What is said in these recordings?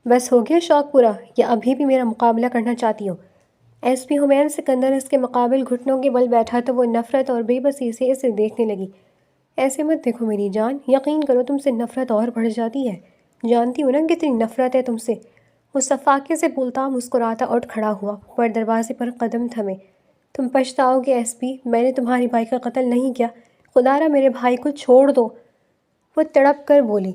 بس ہو گیا شوق پورا یا ابھی بھی میرا مقابلہ کرنا چاہتی ہو؟ ایس پی حمین سکندر اس کے مقابل گھٹنوں کے بل بیٹھا تو وہ نفرت اور بے بسی سے اسے دیکھنے لگی۔ ایسے مت دیکھو میری جان، یقین کرو تم سے نفرت اور بڑھ جاتی ہے۔ جانتی ہو نا کتنی نفرت ہے تم سے۔ وہ صفاقے سے بولتا مسکراتا اٹھ کھڑا ہوا پر دروازے پر قدم تھمے۔ تم پچھتاؤ گے ایس پی، میں نے تمہاری بھائی کا قتل نہیں کیا، خدا را میرے بھائی کو چھوڑ دو، وہ تڑپ کر بولی۔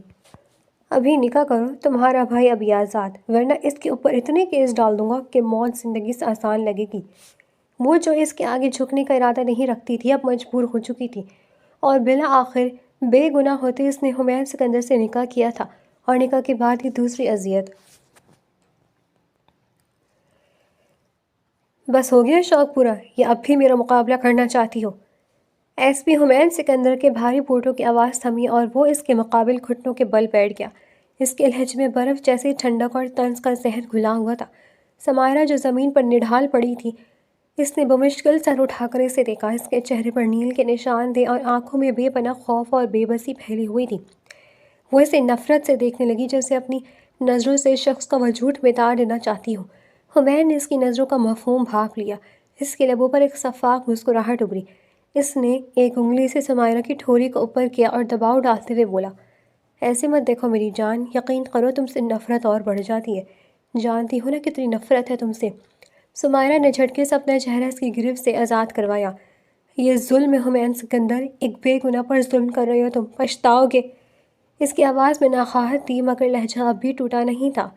ابھی نکاح کرو، تمہارا بھائی ابھی آزاد، ورنہ اس کے اوپر اتنے کیس ڈال دوں گا کہ موت زندگی سے آسان لگے گی۔ وہ جو اس کے آگے جھکنے کا ارادہ نہیں رکھتی تھی اب مجبور ہو چکی تھی، اور بالآخر بے گناہ ہوتے اس نے حمین سکندر سے نکاح کیا تھا، اور نکاح کے بعد یہ دوسری اذیت۔ بس ہو گیا شوق پورا یا اب بھی میرا مقابلہ کرنا چاہتی ہو؟ ایس پی حمین سکندر کے بھاری بوٹوں کی آواز تھمی اور وہ اس کے مقابل گھٹنوں کے بل بیٹھ گیا۔ اس کے لہجے میں برف جیسی ٹھنڈک اور طنز کا زہر گھلا ہوا تھا۔ سمائرہ جو زمین پر نڈھال پڑی تھی، اس نے بمشکل سر اٹھا کر اسے دیکھا۔ اس کے چہرے پر نیل کے نشان تھے اور آنکھوں میں بے پناہ خوف اور بے بسی پھیلی ہوئی تھی۔ وہ اسے نفرت سے دیکھنے لگی جیسے اپنی نظروں سے شخص کا وجود مٹا دینا چاہتی ہو۔ حمین نے اس کی نظروں کا مفہوم بھاپ لیا۔ اس کے لبوں پر ایک شفاف مسکراہٹ ابھری۔ اس نے ایک انگلی سے سمائرہ کی ٹھوری کو اوپر کیا اور دباؤ ڈالتے ہوئے بولا، ایسے مت دیکھو میری جان، یقین کرو تم سے نفرت اور بڑھ جاتی ہے۔ جانتی ہو نا کتنی نفرت ہے تم سے۔ سمائرہ نے جھٹکے سے اپنا چہرہ اس کی گرفت سے آزاد کروایا۔ یہ ظلم ہے حمین سکندر، ایک بے گناہ پر ظلم کر رہے ہو تم، پچھتاؤ گے۔ اس کی آواز میں نخاہت تھی مگر لہجہ اب بھی ٹوٹا نہیں تھا۔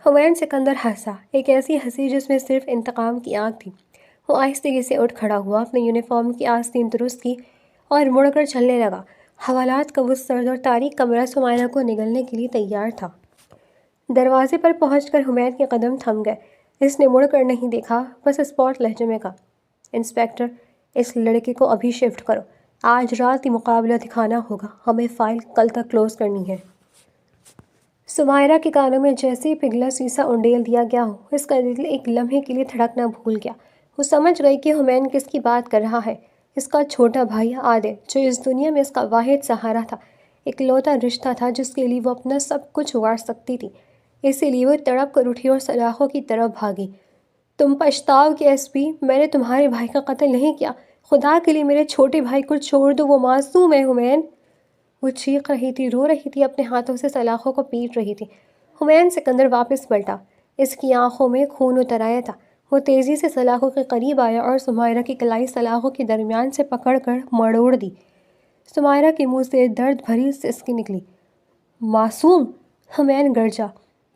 حمین سکندر ہنسا، ایک ایسی ہنسی جس میں صرف انتقام کی آگ تھی۔ وہ آہستگی سے اٹھ کھڑا ہوا، اپنے یونیفارم کی آستین درست کی اور مڑ کر چلنے لگا۔ حوالات کا وہ سرد اور تاریک کمرہ سمائرہ کو نگلنے کے لیے تیار تھا۔ دروازے پر پہنچ کر حمین کے قدم تھم گئے۔ اس نے مڑ کر نہیں دیکھا، بس اسپاٹ لہجے میں کہا، انسپکٹر، اس لڑکے کو ابھی شفٹ کرو، آج رات ہی مقابلہ دکھانا ہوگا، ہمیں فائل کل تک کلوز کرنی ہے۔ سمائرہ کے کانوں میں جیسے پگھلا سیسا انڈیل دیا گیا ہو، اس کا دل ایک لمحے کے لیے دھڑکنا بھول گیا۔ وہ سمجھ گئی کہ حمین کس کی بات کر رہا ہے، اس کا چھوٹا بھائی عادل، جو اس دنیا میں اس کا واحد سہارا تھا، اکلوتا رشتہ تھا جس کے لیے وہ اپنا سب کچھ وار سکتی تھی۔ اسی لیے وہ تڑپ کر اٹھی اور سلاخوں کی طرف بھاگی۔ تم پچھتاؤ گے ایس پی، میں نے تمہارے بھائی کا قتل نہیں کیا، خدا کے لیے میرے چھوٹے بھائی کو چھوڑ دو، وہ معصوم ہے حمین۔ وہ چیخ رہی تھی، رو رہی تھی، اپنے ہاتھوں سے سلاخوں کو پیٹ رہی تھی۔ حمین سکندر واپس پلٹا، اس کی آنکھوں میں خون اتر آیا تھا۔ وہ تیزی سے سلاخوں کے قریب آیا اور سمائرہ کی کلائی سلاخوں کے درمیان سے پکڑ کر مروڑ دی۔ سمائرہ کے منہ سے درد بھری سسکی نکلی۔ معصوم؟ حمین گرجا،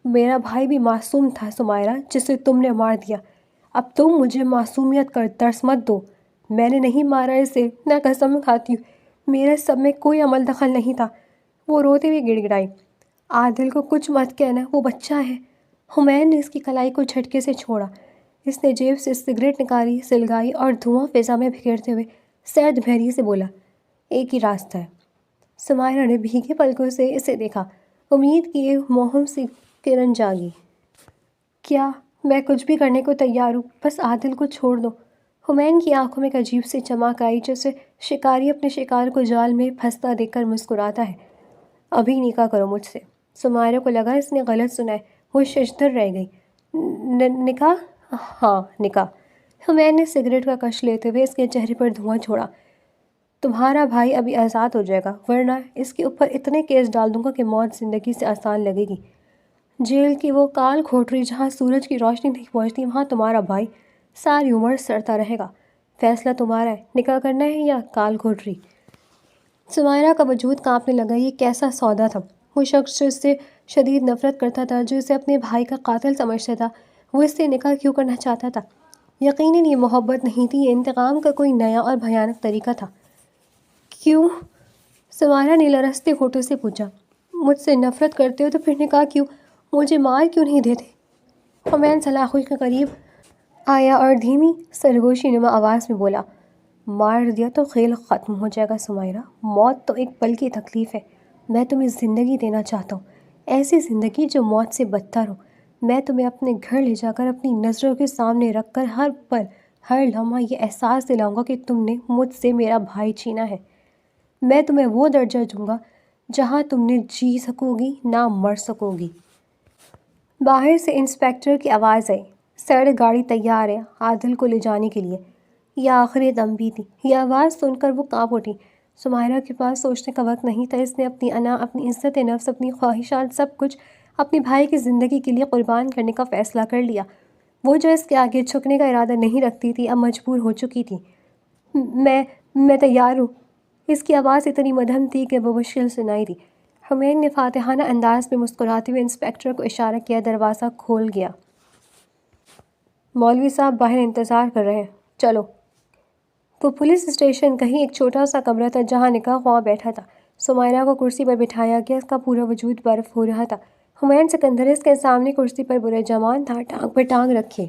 میرا بھائی بھی معصوم تھا سمائرہ، جسے تم نے مار دیا۔ اب تم مجھے معصومیت کا درس مت دو، میں نے نہیں مارا اسے، میں قسم کھاتی ہوں، میرے سب میں کوئی عمل دخل نہیں تھا۔ وہ روتے ہوئے گڑ گڑائی، عادل کو کچھ مت کہنا، وہ بچہ ہے۔ حمین نے اس کی کلائی کو جھٹکے سے چھوڑا۔ اس نے جیب سے سگریٹ نکالی، سلگائی اور دھواں فضا میں بکھیرتے ہوئے سرد بھیری سے بولا، ایک ہی راستہ ہے۔ سمائرہ نے بھیگے پلکوں سے اسے دیکھا، امید کی ایک موہم سی کرن جاگی۔ کیا؟ میں کچھ بھی کرنے کو تیار ہوں، بس عادل کو چھوڑ دو۔ حمین کی آنکھوں میں ایک عجیب سی چمک آئی، جیسے شکاری اپنے شکار کو جال میں پھنستا دیکھ کر مسکراتا ہے۔ ابھی نکاح کرو مجھ سے۔ سمائرہ کو لگا اس نے غلط سنا ہے، وہ ششدر رہ گئی۔ نکاح؟ ہاں نکاح۔ حمین نے سگریٹ کا کش لیتے ہوئے اس کے چہرے پر دھواں چھوڑا۔ تمہارا بھائی ابھی آزاد ہو جائے گا، ورنہ اس کے اوپر اتنے کیس ڈال دوں گا کہ موت زندگی سے آسان لگے گی۔ جیل کی وہ کال کھوٹری جہاں سورج کی روشنی نہیں پہنچتی، وہاں تمہارا بھائی ساری عمر سڑتا رہے گا۔ فیصلہ تمہارا ہے، نکاح کرنا ہے یا کال کھوٹری؟ سمائرہ کا وجود کانپنے لگا۔ یہ کیسا سودا تھا؟ وہ شخص جو اس سے شدید نفرت کرتا تھا، جو اسے اپنے بھائی کا قاتل سمجھتا تھا، وہ اس سے نکاح کیوں کرنا چاہتا تھا؟ یقیناً یہ محبت نہیں تھی، یہ انتقام کا کوئی نیا اور بھیانک طریقہ تھا۔ کیوں؟ سمائرہ نے لرزتے ہونٹوں سے پوچھا۔ مجھ سے نفرت کرتے ہو تو پھر نکاح کیوں؟ مجھے مار کیوں نہیں دیتے؟ حمین سلاخوں کے قریب آیا اور دھیمی سرگوشی نما آواز میں بولا، مار دیا تو کھیل ختم ہو جائے گا سمائرہ، موت تو ایک پل کی تکلیف ہے، میں تمہیں زندگی دینا چاہتا ہوں، ایسی زندگی جو موت سے بدتر ہو۔ میں تمہیں اپنے گھر لے جا کر اپنی نظروں کے سامنے رکھ کر ہر پل ہر لمحہ یہ احساس دلاؤں گا کہ تم نے مجھ سے میرا بھائی چھینا ہے۔ میں تمہیں وہ درجہ دوں گا جہاں تم نہ جی سکو گی نہ مر سکو گی۔ باہر سے انسپیکٹر کی آواز آئی، سر گاڑی تیار ہے عادل کو لے جانے کے لیے۔ یہ آخری دم بھی تھی۔ یہ آواز سن کر وہ کانپ اٹھی۔ سمائرہ کے پاس سوچنے کا وقت نہیں تھا۔ اس نے اپنی انا، اپنی عزت نفس، اپنی خواہشات، سب کچھ اپنے بھائی کی زندگی کے لیے قربان کرنے کا فیصلہ کر لیا۔ وہ جو اس کے آگے جھکنے کا ارادہ نہیں رکھتی تھی اب مجبور ہو چکی تھی۔ میں تیار ہوں۔ اس کی آواز اتنی مدھم تھی کہ وہ مشکل سنائی دی۔ حمید نے فاتحانہ انداز میں مسکراتے ہوئے انسپیکٹر کو اشارہ کیا۔ دروازہ کھول گیا۔ مولوی صاحب باہر انتظار کر رہے ہیں، چلو۔ وہ پولیس اسٹیشن کہیں ایک چھوٹا سا کمرہ تھا جہاں نکاح خواہ بیٹھا تھا۔ سمائرہ کو کرسی پر بٹھایا گیا۔ اس کا پورا وجود برف ہو رہا تھا۔ حمید سکندر اس کے سامنے کرسی پر برے جمان تھا، ٹانگ پر ٹانگ رکھے،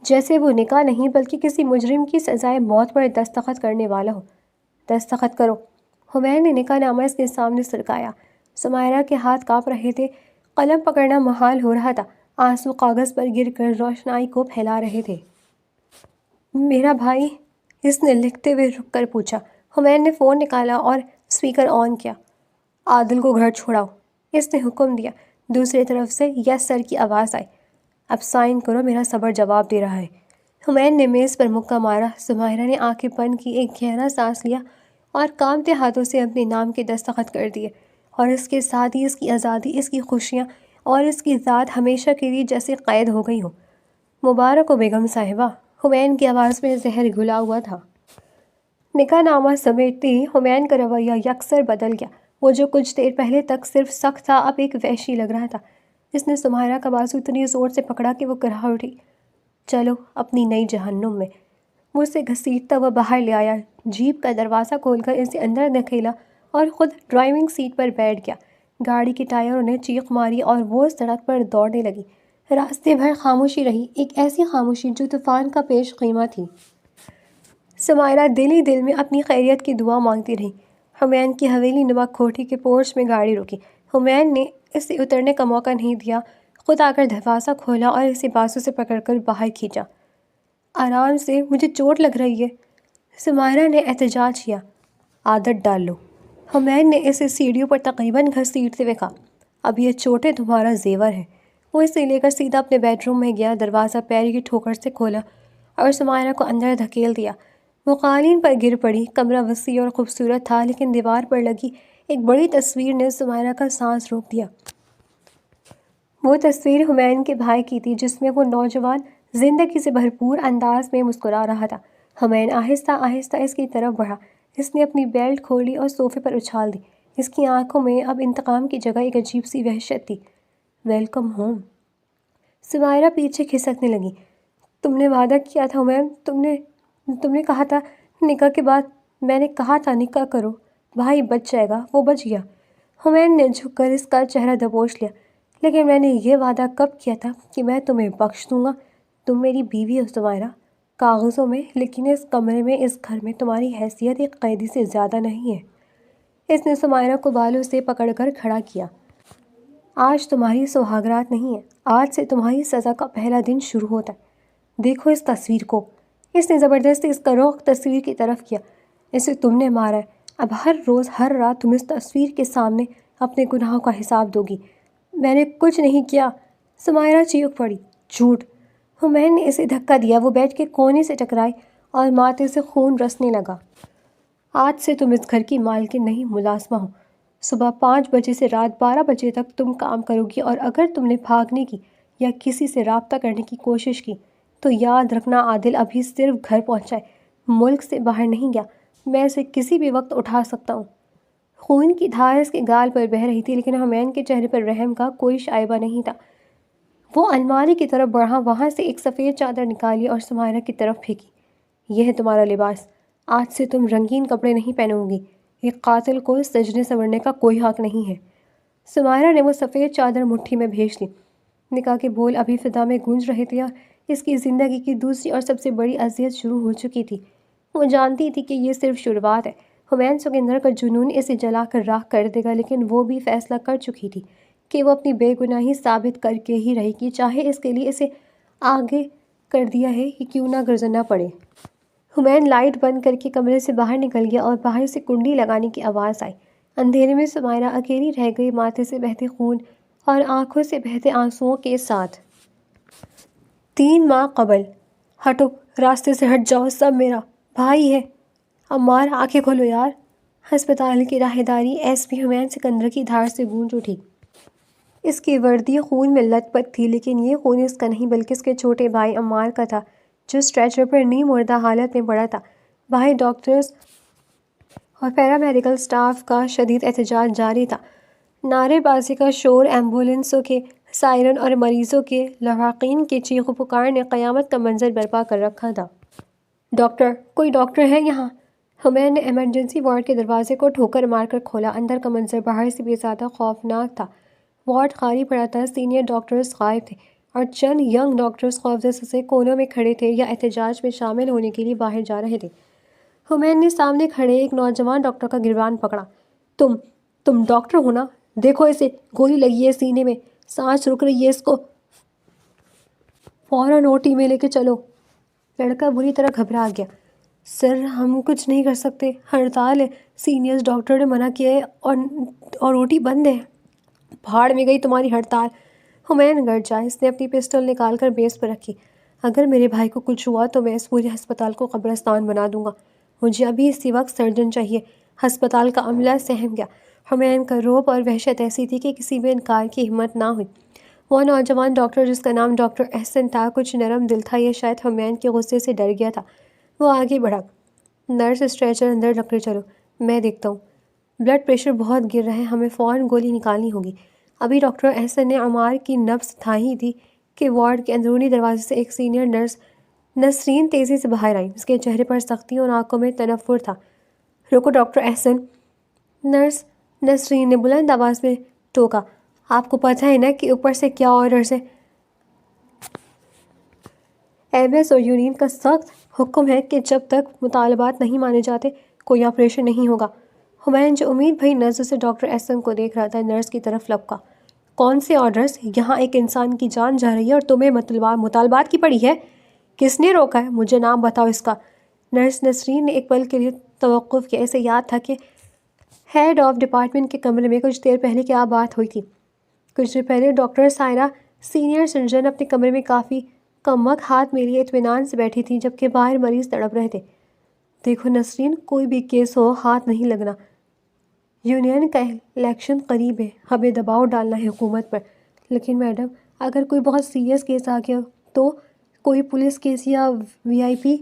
جیسے وہ نکاح نہیں بلکہ کسی مجرم کی سزائے موت پر دستخط کرنے والا ہو۔ دستخط کرو۔ حمید نے نکاح نامہ اس کے سامنے سرکایا۔ سمائرہ کے ہاتھ کانپ رہے تھے، قلم پکڑنا محال ہو رہا تھا۔ آنسو کاغذ پر گر کر روشنائی کو پھیلا رہے تھے۔ میرا بھائی؟ اس نے لکھتے ہوئے رک کر پوچھا۔ حمید نے فون نکالا اور اسپیکر آن کیا۔ عادل کو گھر چھوڑاؤ، اس نے حکم دیا۔ دوسری طرف سے یس سر کی آواز آئی۔ اب سائن کرو، میرا صبر جواب دے رہا ہے۔ حمید نے میز پر مکہ مارا۔ سمائرہ نے آنکھیں بند کی، ایک گہرا سانس لیا اور کانپتے ہاتھوں سے اپنے نام کے دستخط کر دیے۔ اور اس کے ساتھ ہی اس کی آزادی، اس کی خوشیاں اور اس کی ذات ہمیشہ کے لیے جیسے قید ہو گئی ہو۔ مبارک ہو بیگم صاحبہ۔ حمید کی آواز میں زہر گھلا ہوا تھا۔ نکاح نامہ سمیٹتے ہی حمید کا رویہ یکسر بدل گیا۔ وہ جو کچھ دیر پہلے تک صرف سخت تھا اب ایک وحشی لگ رہا تھا۔ اس نے سمائرہ کا بازو اتنی زور سے پکڑا کہ وہ کرا اٹھی۔ چلو اپنی نئی جہنم میں۔ وہ اسے گھسیٹتا ہوا باہر لے آیا، جیپ کا دروازہ کھول کر اسے اندر دھکیلا اور خود ڈرائیونگ سیٹ پر بیٹھ گیا۔ گاڑی کے ٹائروں نے چیخ ماری اور وہ سڑک پر دوڑنے لگی۔ راستے بھر خاموشی رہی، ایک ایسی خاموشی جو طوفان کا پیش خیمہ تھی۔ سمائرہ دل ہی دل میں اپنی خیریت کی دعا مانگتی رہی۔ حمید کی حویلی نما کوٹھی کے پورچ میں گاڑی رکی۔ حمید نے اسے اترنے کا موقع نہیں دیا، خود آ کر دروازہ کھولا اور اسے بازو سے پکڑ کر باہر کھینچا۔ آرام سے، مجھے چوٹ لگ رہی ہے۔ سمائرہ نے احتجاج کیا۔ عادت ڈال لو۔ حمید نے اسے سیڑھیوں پر تقریباً گھسیٹتے ہوئے کہا۔ اب یہ چوٹیں تمہارا زیور ہے۔ وہ اسے لے کر سیدھا اپنے بیڈ روم میں گیا، دروازہ پیر کی ٹھوکر سے کھولا اور سمائرہ کو اندر دھکیل دیا۔ وہ قالین پر گر پڑی۔ کمرہ وسیع اور خوبصورت تھا لیکن دیوار پر لگی ایک بڑی تصویر نے سمائرہ کا سانس روک دیا۔ وہ تصویر حمید کے بھائی کی تھی جس میں وہ نوجوان زندگی سے بھرپور انداز میں مسکرا رہا تھا۔ حمید آہستہ آہستہ اس کی طرف بڑھا۔ اس نے اپنی بیلٹ کھولی اور صوفے پر اچھال دی۔ اس کی آنکھوں میں اب انتقام کی جگہ ایک عجیب سی وحشت تھی۔ Welcome home. سمائرہ پیچھے کھسکنے لگی۔ تم نے وعدہ کیا تھا حمید، تم نے کہا تھا نکاح کے بعد۔ میں نے کہا تھا نکاح کرو، بھائی بچ جائے گا، وہ بچ گیا۔ حمید نے جھک کر اس کا چہرہ دبوچ لیا۔ لیکن میں نے یہ وعدہ کب کیا تھا کہ میں تمہیں بخش دوں گا؟ تم میری بیوی ہو سمائرہ، کاغذوں میں، لیکن اس کمرے میں، اس گھر میں تمہاری حیثیت ایک قیدی سے زیادہ نہیں ہے۔ اس نے سمائرہ کو بالوں سے پکڑ کر کھڑا کیا۔ آج تمہاری سہاگرات نہیں ہے، آج سے تمہاری سزا کا پہلا دن شروع ہوتا ہے۔ دیکھو اس تصویر کو۔ اس نے زبردستی اس کا رخ تصویر کی طرف کیا۔ اسے تم نے مارا ہے، اب ہر روز ہر رات تم اس تصویر کے سامنے اپنے گناہوں کا حساب دو گی۔ میں نے کچھ نہیں کیا، سمائرہ چیخ پڑی۔ جھوٹ۔ حمید نے اسے دھکا دیا۔ وہ بیٹھ کے کونے سے ٹکرائی اور ماتھے سے خون رسنے لگا۔ آج سے تم اس گھر کی مالکن نہیں، ملازمہ ہو۔ صبح 5 بجے سے رات 12 بجے تک تم کام کرو گی اور اگر تم نے بھاگنے کی یا کسی سے رابطہ کرنے کی کوشش کی تو یاد رکھنا عادل ابھی صرف گھر پہنچا ہے، ملک سے باہر نہیں گیا۔ میں اسے کسی بھی وقت اٹھا سکتا ہوں۔ خون کی دھار اس کے گال پر بہہ رہی تھی لیکن حمید کے چہرے پر رحم کا کوئی شائبہ نہیں تھا۔ وہ الماری کی طرف بڑھا، وہاں سے ایک سفید چادر نکالی اور سمائرہ کی طرف پھینکی۔ یہ ہے تمہارا لباس، آج سے تم رنگین کپڑے نہیں پہنو گی۔ ایک قاتل کو سجنے سنورنے کا کوئی حق نہیں ہے۔ سمائرہ نے وہ سفید چادر مٹھی میں بھیج دی۔ نکاح کے بول ابھی فضا میں گونج رہے تھے اور اس کی زندگی کی دوسری اور سب سے بڑی اذیت شروع ہو چکی تھی۔ وہ جانتی تھی کہ یہ صرف شروعات ہے۔ حمید سکندر کا جنون اسے جلا کر راکھ کر دے گا، لیکن وہ بھی فیصلہ کر چکی تھی کہ وہ اپنی بے گناہی ثابت کر کے ہی رہے گی، چاہے اس کے لیے اسے آگے کر دیا ہے کہ کیوں نہ گزرنا پڑے۔ حمید لائٹ بند کر کے کمرے سے باہر نکل گیا اور باہر سے کنڈی لگانے کی آواز آئی۔ اندھیرے میں سمائرہ اکیلی رہ گئی، ماتھے سے بہتے خون اور آنکھوں سے بہتے آنسوؤں کے ساتھ. 3 ماہ قبل. ہٹو، راستے سے ہٹ جاؤ، سب میرا بھائی ہے. عمار آنکھیں کھولو یار. ہسپتال کی راہداری ایس پی حمین سکندر کی دھار سے گونج اٹھی. اس کی وردی خون میں لت پت تھی، لیکن یہ خون اس کا نہیں بلکہ اس کے چھوٹے بھائی عمار کا تھا، جو اسٹریچر پر نیم مردہ حالت میں پڑا تھا. باہر ڈاکٹرز اور پیرامیڈیکل سٹاف کا شدید احتجاج جاری تھا. نعرے بازی کا شور، ایمبولینسوں کے سائرن اور مریضوں کے لواحقین کی چیخ و پکار نے قیامت کا منظر برپا کر رکھا تھا. ڈاکٹر، کوئی ڈاکٹر ہے یہاں؟ حمین نے ایمرجنسی وارڈ کے دروازے کو ٹھوکر مار کر کھولا. اندر کا منظر باہر سے بھی زیادہ خوفناک تھا. وارڈ خالی پڑا تھا، سینئر ڈاکٹرز غائب تھے اور چند ینگ ڈاکٹرز خوفزدہ سے کونوں میں کھڑے تھے یا احتجاج میں شامل ہونے کے لیے باہر جا رہے تھے. حمین نے سامنے کھڑے ایک نوجوان ڈاکٹر کا گریبان پکڑا. تم ڈاکٹر ہو نا؟ دیکھو اسے، گولی لگی ہے سینے میں، سانس رک رہی ہے، اس کو فوراً اوٹی میں لے کے چلو. لڑکا بری طرح گھبرا گیا. سر، ہم کچھ نہیں کر سکتے، ہڑتال ہے، سینئرز ڈاکٹر نے منع کیا ہے اور اوٹی بند ہے. پہاڑ میں گئی تمہاری ہڑتال. حمین گڑ جا. اس نے اپنی پسٹل نکال کر بیس پر رکھی. اگر میرے بھائی کو کچھ ہوا تو میں اس پورے ہسپتال کو قبرستان بنا دوں گا. مجھے ابھی اسی وقت سرجن چاہیے. ہسپتال کا عملہ سہم گیا. حمین کا رعب اور وحشت ایسی تھی کہ کسی بھی انکار کی ہمت نہ ہوئی. وہ نوجوان ڈاکٹر جس کا نام ڈاکٹر احسن تھا کچھ نرم دل تھا یا شاید حمین کے غصے سے ڈر گیا تھا. وہ آگے بڑھا. نرس، اسٹریچر اندر رکھ کر چلو، میں دیکھتا ہوں. بلڈ پریشر بہت گر رہا ہے، ہمیں فوراً گولی نکالنی ہوگی. ابھی ڈاکٹر احسن نے عمار کی نبض تھامی تھی کہ وارڈ کے اندرونی دروازے سے ایک سینئر نرس نسرین تیزی سے باہر آئی. اس کے چہرے پر سختی اور آنکھوں میں تنفر تھا. رکو ڈاکٹر احسن. نرس نسرین نے بلند آواز میں ٹوکا. آپ کو پتہ ہے نا کہ اوپر سے کیا آرڈرز ہے؟ ایمس اور یونین کا سخت حکم ہے کہ جب تک مطالبات نہیں مانے جاتے کوئی آپریشن نہیں ہوگا. حمین جو امید بھری نظر سے ڈاکٹر احسن کو دیکھ رہا تھا، نرس کی طرف لپکا. کون سے آرڈرز؟ یہاں ایک انسان کی جان جا رہی ہے اور تمہیں مطالبات کی پڑی ہے؟ کس نے روکا ہے؟ مجھے نام بتاؤ اس کا. نرس نسرین نے ایک پل کے لیے توقف کیا. اسے یاد تھا کہ ہیڈ آف ڈپارٹمنٹ کے کمرے میں کچھ دیر پہلے کیا بات ہوئی تھی. کچھ دیر پہلے ڈاکٹر سائرہ، سینئر سرجن، اپنے کمرے میں کافی کم وقت ہاتھ میلے اطمینان سے بیٹھی تھی، جبکہ باہر مریض تڑپ رہے تھے. دیکھو نسرین، کوئی بھی کیس ہو ہاتھ نہیں لگنا. یونین کا الیکشن قریب ہے، ہمیں دباؤ ڈالنا ہے حکومت پر. لیکن میڈم، اگر کوئی بہت سیریس کیس آ گیا تو؟ کوئی پولیس کیس یا VIP؟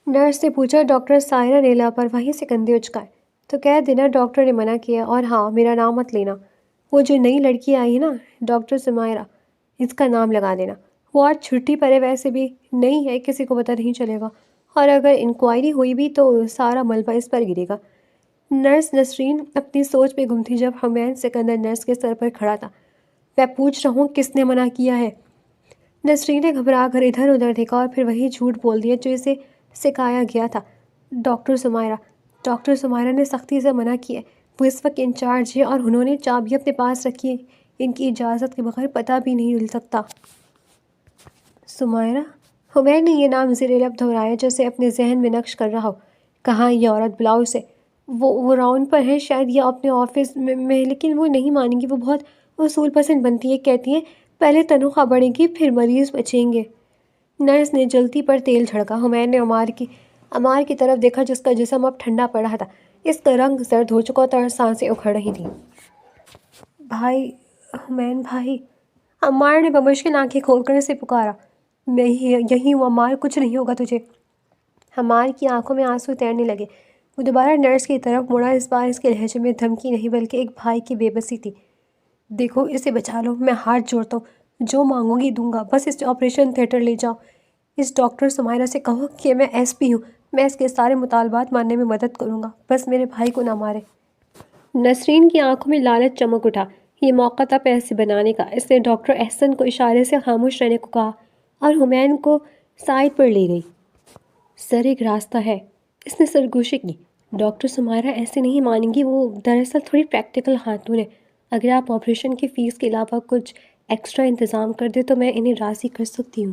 نرس نے پوچھا. ڈاکٹر سائرہ نے لاپرواہی سے کندھے اچکائے. تو کہہ دینا ڈاکٹر نے منع کیا. اور ہاں، میرا نام مت لینا. وہ جو نئی لڑکی آئی ہے نا، ڈاکٹر سمائرہ، اس کا نام لگا دینا. وہ آج چھٹی پر ہے، ویسے بھی نہیں ہے، کسی کو پتہ نہیں چلے گا، اور اگر انکوائری ہوئی بھی تو سارا ملبہ اس پر گرے گا. نرس نسرین اپنی سوچ میں گم تھی جب حمین سکندر نرس کے سر پر کھڑا تھا. میں پوچھ رہا ہوں کس نے منع کیا ہے؟ نسرین نے گھبرا کر ادھر ادھر دیکھا اور پھر وہی جھوٹ بول دیا جو اسے سکھایا گیا تھا. ڈاکٹر سمائرہ. ڈاکٹر سمائرہ نے سختی سے منع کیا ہے. وہ اس وقت انچارج ہے اور انہوں نے چابی اپنے پاس رکھی ہے. ان کی اجازت کے بغیر پتہ بھی نہیں ہل سکتا. سمائرہ؟ حمین نے یہ نام زیر لب دہرایا جیسے اپنے ذہن میں نقش کر رہا ہو. کہاں یہ عورت؟ بلاؤ اسے. وہ راؤنڈ پر ہے شاید، یا اپنے آفس میں، لیکن وہ نہیں مانیں گی. وہ بہت اصول پسند بنتی ہے، کہتی ہیں پہلے تنخواہ بڑھے گی پھر مریض بچیں گے. نرس نے جلتی پر تیل چھڑکا. حمین نے عمار کی طرف دیکھا جس کا جسم اب ٹھنڈا پڑ رہا تھا. اس کا رنگ زرد ہو چکا تھا اور سانسیں اکھڑ رہی تھیں. بھائی، حمین بھائی. عمار نے بمشکل آنکھیں کھول کر اسے پکارا. میں یہی ہوں عمار، کچھ نہیں ہوگا تجھے. عمار کی آنکھوں میں آنسو تیرنے لگے. وہ دوبارہ نرس کی طرف مڑا. اس بار اس کے لہجے میں دھمکی نہیں بلکہ ایک بھائی کی بے بسی تھی. دیکھو اسے بچا لو، میں ہاتھ جوڑتا ہوں، جو مانگو گی دوں گا، بس اسے آپریشن تھیٹر لے جاؤ. اس ڈاکٹر سمائرہ سے کہو کہ میں SP ہوں، میں اس کے سارے مطالبات ماننے میں مدد کروں گا، بس میرے بھائی کو نہ مارے. نسرین کی آنکھوں میں لالچ چمک اٹھا. یہ موقع تھا پیسے بنانے کا. اس نے ڈاکٹر احسن کو اشارے سے خاموش رہنے کو کہا اور حمین کو سائڈ پر لے گئی. سر، ایک راستہ ہے. اس نے سرگوشی کی. ڈاکٹر سمائرہ ایسے نہیں مانیں گی، وہ دراصل تھوڑی پریکٹیکل خاتون ہے. اگر آپ آپریشن کی فیس کے علاوہ کچھ ایکسٹرا انتظام کر دیں تو میں انہیں راضی کر سکتی ہوں.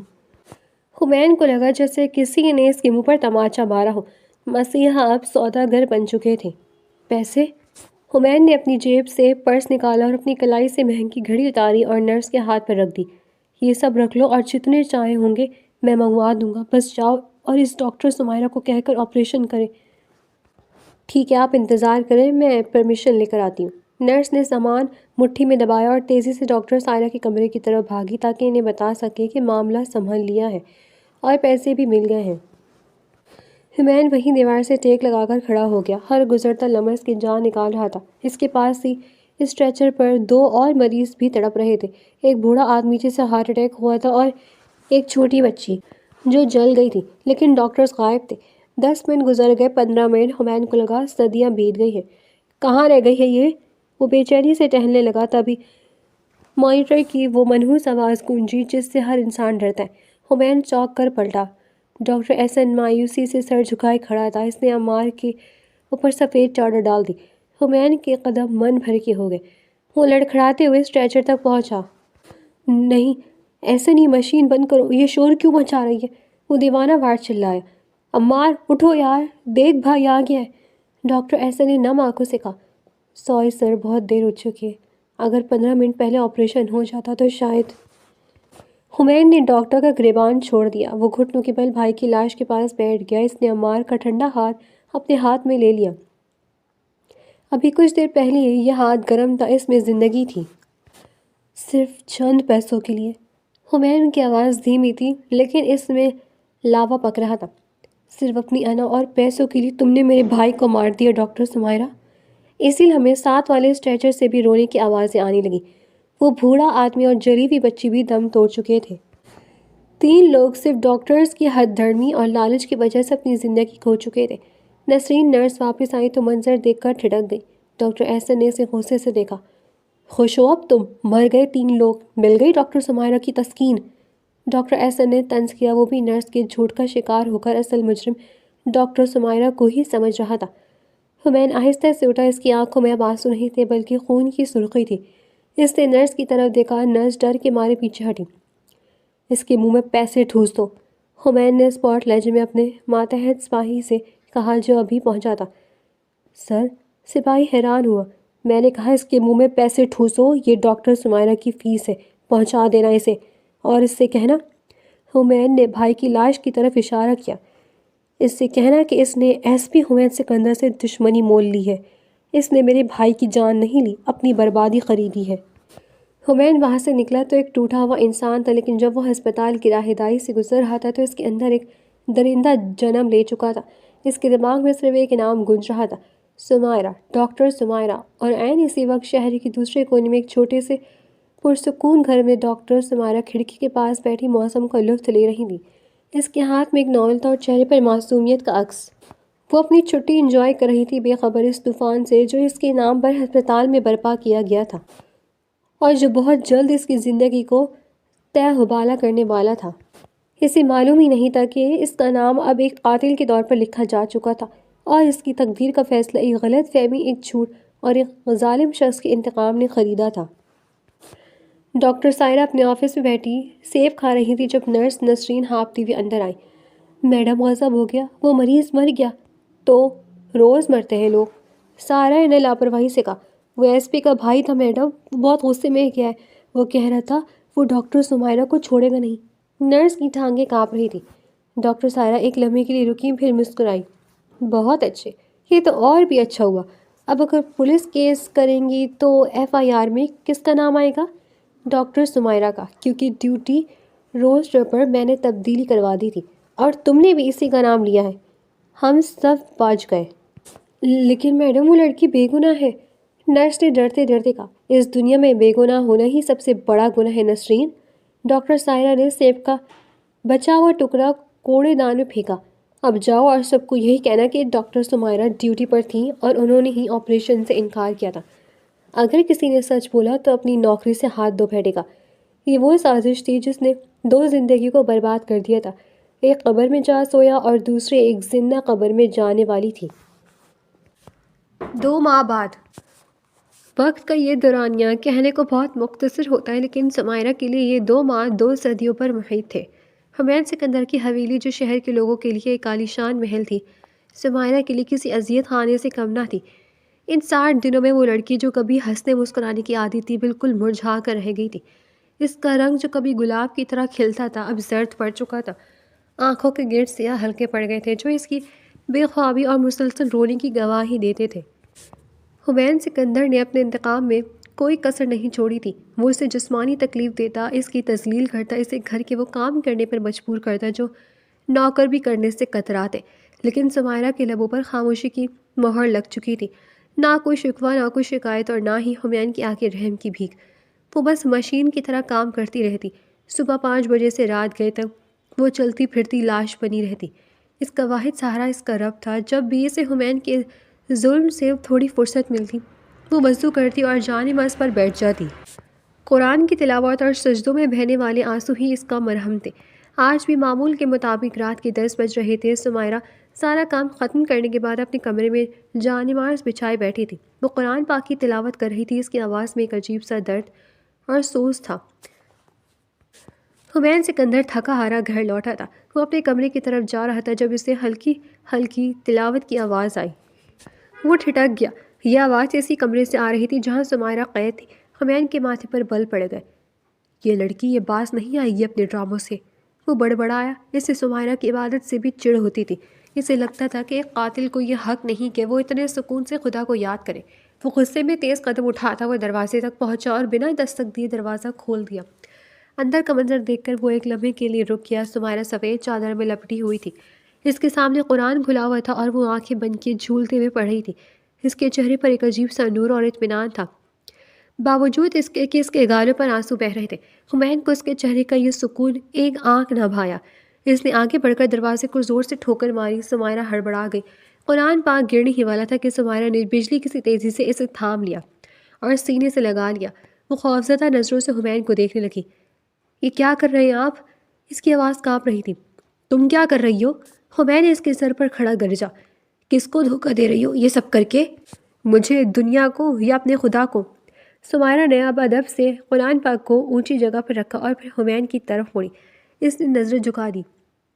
حمین کو لگا جیسے کسی نے اس کے منہ پر تماچا مارا ہو. مسیحا اب سوداگر بن چکے تھے. پیسے؟ حمین نے اپنی جیب سے پرس نکالا اور اپنی کلائی سے مہنگی گھڑی اتاری اور نرس کے ہاتھ پر رکھ دی۔ یہ سب رکھ لو اور جتنے چاہے ہوں گے میں منگوا دوں گا، بس جاؤ اور اس ڈاکٹر سمیرہ کو کہہ کر آپریشن کریں۔ ٹھیک ہے، آپ انتظار کریں، میں پرمیشن لے کر آتی ہوں۔ نرس نے سامان مٹھی میں دبایا اور تیزی سے ڈاکٹر سائرہ کے کمرے کی طرف بھاگی تاکہ انہیں بتا سکے کہ معاملہ سنبھل لیا ہے اور پیسے بھی مل گئے ہیں۔ حمین وہیں دیوار سے ٹیک لگا کر کھڑا ہو گیا۔ ہر گزرتا لمحہ اس کی جان نکال رہا تھا۔ اس کے پاس ہی اسٹریچر پر 2 اور مریض بھی تڑپ رہے تھے، ایک بوڑھا آدمی جسے ہارٹ اٹیک ہوا تھا اور ایک چھوٹی بچی جو جل گئی تھی، لیکن ڈاکٹرز غائب تھے۔ 10 منٹ گزر گئے، 15 منٹ، حمین کو لگا صدیاں بیت گئی ہیں۔ کہاں رہ گئی ہے یہ؟ وہ بے چینی سے ٹہلنے لگا، تبھی مانیٹر کی وہ منحوس آواز گونجی جس سے ہر انسان ڈرتا ہے۔ حمین چونک کر پلٹا۔ ڈاکٹر احسن مایوسی سے سر جھکائے کھڑا تھا۔ اس نے عمار کے اوپر سفید چادر ڈال دی۔ حمین کے قدم من بھر کے ہو گئے۔ وہ لڑکھڑاتے ہوئے اسٹریچر تک پہنچا۔ نہیں احسن، یہ مشین بند کرو، یہ شور کیوں مچا رہی ہے؟ وہ دیوانہ وار چلایا۔ عمار اٹھو یار، دیکھ بھائی آ گیا ہے۔ ڈاکٹر احسن نے نم آنکھوں سے کہا، سوری سر، بہت دیر ہو چکی ہے، اگر 15 منٹ پہلے آپریشن ہو جاتا تو شاید۔ حمین نے ڈاکٹر کا گریبان چھوڑ دیا۔ وہ گھٹنوں کے بل بھائی کی لاش کے پاس بیٹھ گیا۔ اس نے عمار کا ٹھنڈا ہاتھ اپنے ہاتھ میں لے لیا۔ ابھی کچھ دیر پہلے یہ ہاتھ گرم تھا، اس میں زندگی تھی، صرف چند پیسوں کے لیے۔ حمین کی آواز دھیمی تھی لیکن اس میں لاوا پک رہا تھا۔ صرف اپنی انا اور پیسوں کے لیے تم نے میرے بھائی کو مار دیا ڈاکٹر سمیرہ۔ اسی لمحے ساتھ والے اسٹریچر سے بھی رونے کی آوازیں آنے لگیں۔ وہ بوڑھا آدمی اور جلی ہوئی بچی بھی دم توڑ چکے تھے۔ 3 لوگ صرف ڈاکٹرز کی ہٹ دھرمی اور لالچ کی وجہ سے اپنی زندگی کھو چکے تھے۔ نسرین نرس واپس آئی تو منظر دیکھ کر ٹھٹک گئی۔ ڈاکٹر احسن نے اسے غصے سے دیکھا۔ خوش ہو اب تم؟ مر گئے 3 لوگ، مل گئی ڈاکٹر سمیرہ کی تسکین۔ ڈاکٹر احسن نے طنز کیا۔ وہ بھی نرس کے جھوٹ کا شکار ہو کر اصل مجرم ڈاکٹر سمیرہ کو ہی سمجھ رہا تھا۔ حمین آہستہ سے اٹھا۔ اس کی آنکھوں میں اب آنسو نہیں تھے بلکہ خون کی سرخی تھی۔ اس نے نرس کی طرف دیکھا۔ نرس ڈر کے مارے پیچھے ہٹی۔ اس کے منہ میں پیسے ٹھوس دو، حمین نے اسپاٹ لہجے میں اپنے ماتحت سپاہی سے کہا جو ابھی پہنچا تھا۔ سر؟ سپاہی حیران ہوا۔ میں نے کہا اس کے منہ میں پیسے ٹھوسو، یہ ڈاکٹر سمیرہ کی فیس ہے، پہنچا دینا اسے، اور اس سے کہنا، حمین نے بھائی کی لاش کی طرف اشارہ کیا، اس سے کہنا کہ اس نے ایس پی حمین سکندر سے دشمنی مول لی ہے۔ اس نے میرے بھائی کی جان نہیں لی، اپنی بربادی خریدی ہے۔ حمین وہاں سے نکلا تو ایک ٹوٹا ہوا انسان تھا، لیکن جب وہ ہسپتال کی راہداری سے گزر رہا تھا تو اس کے اندر ایک درندہ جنم لے چکا تھا۔ اس کے دماغ میں صرف ایک نام گونج رہا تھا، سمیرہ، ڈاکٹر سمیرہ۔ اور عین اسی وقت شہر کے دوسرے کونے میں ایک چھوٹے سے پرسکون گھر میں ڈاکٹر سمیرہ کھڑکی کے پاس بیٹھی موسم کا لطف لے رہی تھی۔ اس کے ہاتھ میں ایک ناول تھا اور چہرے پر معصومیت کا عکس۔ وہ اپنی چھٹی انجوائے کر رہی تھی، بے خبر اس طوفان سے جو اس کے نام پر ہسپتال میں برپا کیا گیا تھا اور جو بہت جلد اس کی زندگی کو تہ حبالہ کرنے والا تھا۔ اسے معلوم ہی نہیں تھا کہ اس کا نام اب ایک قاتل کے طور پر لکھا جا چکا تھا اور اس کی تقدیر کا فیصلہ ایک غلط فہمی، ایک جھوٹ اور ایک ظالم شخص کے انتقام نے خریدا تھا۔ ڈاکٹر سائرہ اپنے آفس میں بیٹھی سیب کھا رہی تھی جب نرس نسرین ہانپتی ہوئی اندر آئی۔ میڈم غضب ہو گیا، وہ مریض مر گیا۔ تو روز مرتے ہیں لوگ، سارہ نے لاپرواہی سے کہا۔ وہ ایس پی کا بھائی تھا میڈم، وہ بہت غصے میں گیا ہے، وہ کہہ رہا تھا وہ ڈاکٹر سمیرہ کو چھوڑے گا نہیں۔ نرس کی ٹانگیں کانپ رہی تھی۔ ڈاکٹر سائرہ ایک لمحے کے لیے رکی، پھر مسکرائی۔ بہت اچھے، یہ تو اور بھی اچھا ہوا۔ اب اگر پولیس کیس کریں گی تو FIR میں کس کا نام آئے گا؟ ڈاکٹر سمیرہ کا، کیونکہ ڈیوٹی روسٹر پر میں نے تبدیلی کروا دی تھی اور تم نے بھی اسی کا نام لیا ہے۔ ہم سب بچ گئے۔ لیکن میڈم وہ لڑکی بے گناہ ہے، نرس نے ڈرتے ڈرتے کہا۔ اس دنیا میں بے گناہ ہونا ہی سب سے بڑا گناہ ہے نسرین۔ ڈاکٹر سائرہ نے سیب کا بچا ہوا ٹکڑا کوڑے دان میں پھینکا۔ اب جاؤ اور سب کو یہی کہنا کہ ڈاکٹر سمیرہ ڈیوٹی پر تھیں اور انہوں نے ہی آپریشن سے انکار کیا تھا۔ اگر کسی نے سچ بولا تو اپنی نوکری سے ہاتھ دھو بیٹھے گا۔ یہ وہ سازش تھی جس نے 2 زندگی کو برباد کر دیا تھا، ایک قبر میں جا سویا اور دوسرے ایک زندہ قبر میں جانے والی تھی۔ 2 ماہ بعد۔ وقت کا یہ دورانیہ کہنے کو بہت مختصر ہوتا ہے، لیکن سمیرہ کے لیے یہ 2 ماہ 2 صدیوں پر محیط تھے۔ حمین سکندر کی حویلی جو شہر کے لوگوں کے لیے ایک عالیشان محل تھی، سمیرہ کے لیے کسی اذیت خانے سے کم نہ تھی۔ ان 60 دنوں میں وہ لڑکی جو کبھی ہنسنے مسکرانے کی عادی تھی بالکل مرجھا کر رہ گئی تھی۔ اس کا رنگ جو کبھی گلاب کی طرح کھلتا تھا اب زرد پڑ چکا تھا۔ آنکھوں کے گرد سیاہ ہلکے پڑ گئے تھے جو اس کی بے خوابی اور مسلسل رونے کی گواہی دیتے تھے۔ ہمایون سکندر نے اپنے انتقام میں کوئی کسر نہیں چھوڑی تھی۔ وہ اسے جسمانی تکلیف دیتا، اس کی تذلیل کرتا، اسے گھر کے وہ کام کرنے پر مجبور کرتا جو نوکر بھی کرنے سے کتراتے، لیکن سمائرہ کے لبوں پر خاموشی کی مہر لگ چکی تھی۔ نہ کوئی شکوہ، نہ کوئی شکایت، اور نہ ہی ہمایون کی آنکھیں رحم کی بھیک۔ وہ بس مشین کی طرح کام کرتی رہتی۔ صبح 5 بجے سے رات گئے تک وہ چلتی پھرتی لاش بنی رہتی۔ اس کا واحد سہارا اس کا رب تھا۔ جب بھی اسے ہمایون کے ظلم سے تھوڑی فرصت ملتی وہ وضو کرتی اور جان نماز پر بیٹھ جاتی۔ قرآن کی تلاوت اور سجدوں میں بہنے والے آنسو ہی اس کا مرہم تھے۔ آج بھی معمول کے مطابق رات کے 10 بج رہے تھے۔ سمائرہ سارا کام ختم کرنے کے بعد اپنے کمرے میں جان نماز بچھائے بیٹھی تھی۔ وہ قرآن پاک کی تلاوت کر رہی تھی۔ اس کی آواز میں ایک عجیب سا درد اور سوز تھا۔ ہمایون سکندر تھکا ہارا گھر لوٹا تھا۔ وہ اپنے کمرے کی طرف جا رہا تھا جب اسے ہلکی ہلکی تلاوت کی آواز آئی۔ وہ ٹھٹک گیا۔ یہ آواز اسی کمرے سے آ رہی تھی جہاں سمائرہ قید تھی۔ ہمایون کے ماتھے پر بل پڑ گئے۔ یہ لڑکی یہ باز نہیں آئے گی اپنے ڈراموں سے، وہ بڑبڑایا۔ اسے سمائرہ کی عبادت سے بھی چڑ ہوتی تھی۔ اسے لگتا تھا کہ ایک قاتل کو یہ حق نہیں کہ وہ اتنے سکون سے خدا کو یاد کرے۔ وہ غصے میں تیز قدم اٹھاتا وہ دروازے تک پہنچا اور بنا دستک دیے دروازہ کھول دیا۔ اندر کا منظر دیکھ کر وہ ایک لمحے کے لیے رک گیا۔ سمائرہ سفید چادر میں لپٹی ہوئی تھی۔ اس کے سامنے قرآن کھلا ہوا تھا اور وہ آنکھیں بند کیے جھولتے ہوئے پڑھ رہی تھی۔ اس کے چہرے پر ایک عجیب سا نور اور اطمینان تھا، باوجود اس کے کہ اس کے گالوں پر آنسو بہہ رہے تھے۔ ہمایون کو اس کے چہرے کا یہ سکون ایک آنکھ نہ بھایا۔ اس نے آگے بڑھ کر دروازے کو زور سے ٹھوکر ماری۔ سمائرہ ہڑبڑا گئی۔ قرآن پاک گرنے ہی والا تھا کہ سمائرہ نے بجلی کی سی تیزی سے اسے تھام لیا اور سینے سے لگا لیا۔ وہ خوفزدہ نظروں سے ہمایون کو دیکھنے لگی۔ یہ کیا کر رہے ہیں آپ؟ اس کی آواز کانپ رہی تھی۔ تم کیا کر رہی ہو؟ ہمایون اس کے سر پر کھڑا گرجا۔ کس کو دھوکہ دے رہی ہو یہ سب کر کے؟ مجھے، دنیا کو، یا اپنے خدا کو؟ سمائرہ نے اب ادب سے قرآن پاک کو اونچی جگہ پر رکھا اور پھر ہمایون کی طرف مڑی۔ اس نے نظریں جھکا دی۔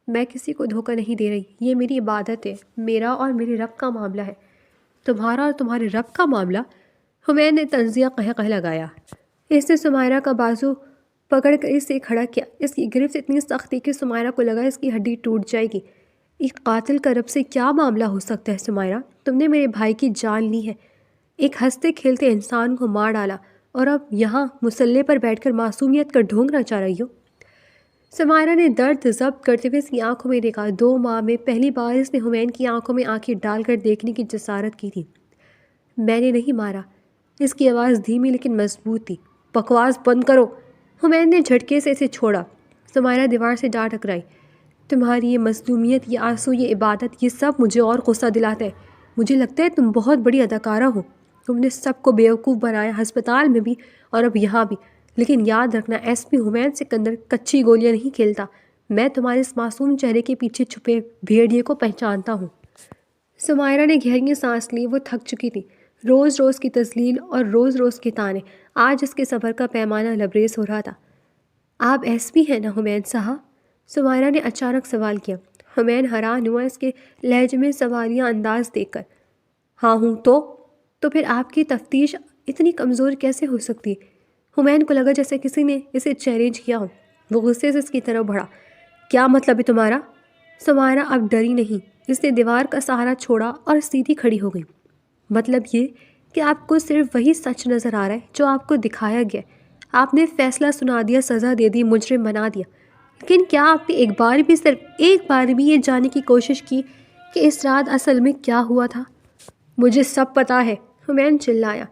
میں کسی کو دھوکہ نہیں دے رہی، یہ میری عبادت ہے، میرا اور میرے رب کا معاملہ ہے۔ تمہارا اور تمہارے رب کا معاملہ؟ ہمایون نے طنزیہ قہقہ لگایا۔ اس نے سمائرہ کا بازو پکڑ کر اسے کھڑا کیا۔ اس کی گرفت اتنی سخت تھی کہ سمائرہ کو لگا اس کی ہڈی ٹوٹ جائے گی۔ ایک قاتل کا رب سے کیا معاملہ ہو سکتا ہے سمائرہ؟ تم نے میرے بھائی کی جان لی ہے، ایک ہنستے کھیلتے انسان کو مار ڈالا، اور اب یہاں مسلح پر بیٹھ کر معصومیت کا ڈھونگ نچا رہی ہو۔ سمائرہ نے درد ضبط کرتے ہوئے اس کی آنکھوں میں دیکھا۔ 2 ماہ میں پہلی بار اس نے ہمایون کی آنکھوں میں آنکھیں ڈال کر دیکھنے کی جسارت کی تھی۔ میں نے نہیں مارا۔ اس کی آواز دھیمی لیکن مضبوط تھی۔ بکواس بند کرو۔ ہمایون نے جھٹکے سے اسے چھوڑا۔ سمائرہ دیوار سے جا ٹکرائی۔ تمہاری یہ مظلومیت، یہ آنسو، یہ عبادت، یہ سب مجھے اور غصہ دلاتا ہے۔ مجھے لگتا ہے تم بہت بڑی اداکارہ ہو۔ تم نے سب کو بیوقوف بنایا، ہسپتال میں بھی اور اب یہاں بھی۔ لیکن یاد رکھنا، ایس پی ہمایون سکندر کچی گولیاں نہیں کھیلتا۔ میں تمہارے اس معصوم چہرے کے پیچھے چھپے بھیڑیے کو پہچانتا ہوں۔ سمائرہ نے گہری سانس لی۔ وہ تھک چکی تھی۔ روز روز کی تذلیل اور روز روز کے طعنے، آج اس کے صبر کا پیمانہ لبریز ہو رہا تھا۔ آپ ایس پی ہیں نا ہمایون صاحب؟ سمائرہ نے اچانک سوال کیا۔ ہمایون حیران ہوا اس کے لہجے میں سوالیہ انداز دیکھ کر۔ ہاں ہوں تو پھر آپ کی تفتیش اتنی کمزور کیسے ہو سکتی ہے؟ ہمایون کو لگا جیسے کسی نے اسے چیلنج کیا ہو۔ وہ غصے سے اس کی طرف بڑھا۔ کیا مطلب ہے تمہارا؟ سمائرہ اب ڈری نہیں۔ اس نے دیوار کا سہارا چھوڑا اور سیدھی کھڑی ہو گئی۔ مطلب یہ کہ آپ کو صرف وہی سچ نظر آ رہا ہے جو آپ کو دکھایا گیا۔ آپ نے فیصلہ سنا دیا، سزا دے دی، مجرم بنا دیا، لیکن کیا آپ نے ایک بار بھی، صرف ایک بار بھی یہ جاننے کی کوشش کی کہ اس رات اصل میں کیا ہوا تھا؟ مجھے سب پتہ ہے، ہمایون چلایا۔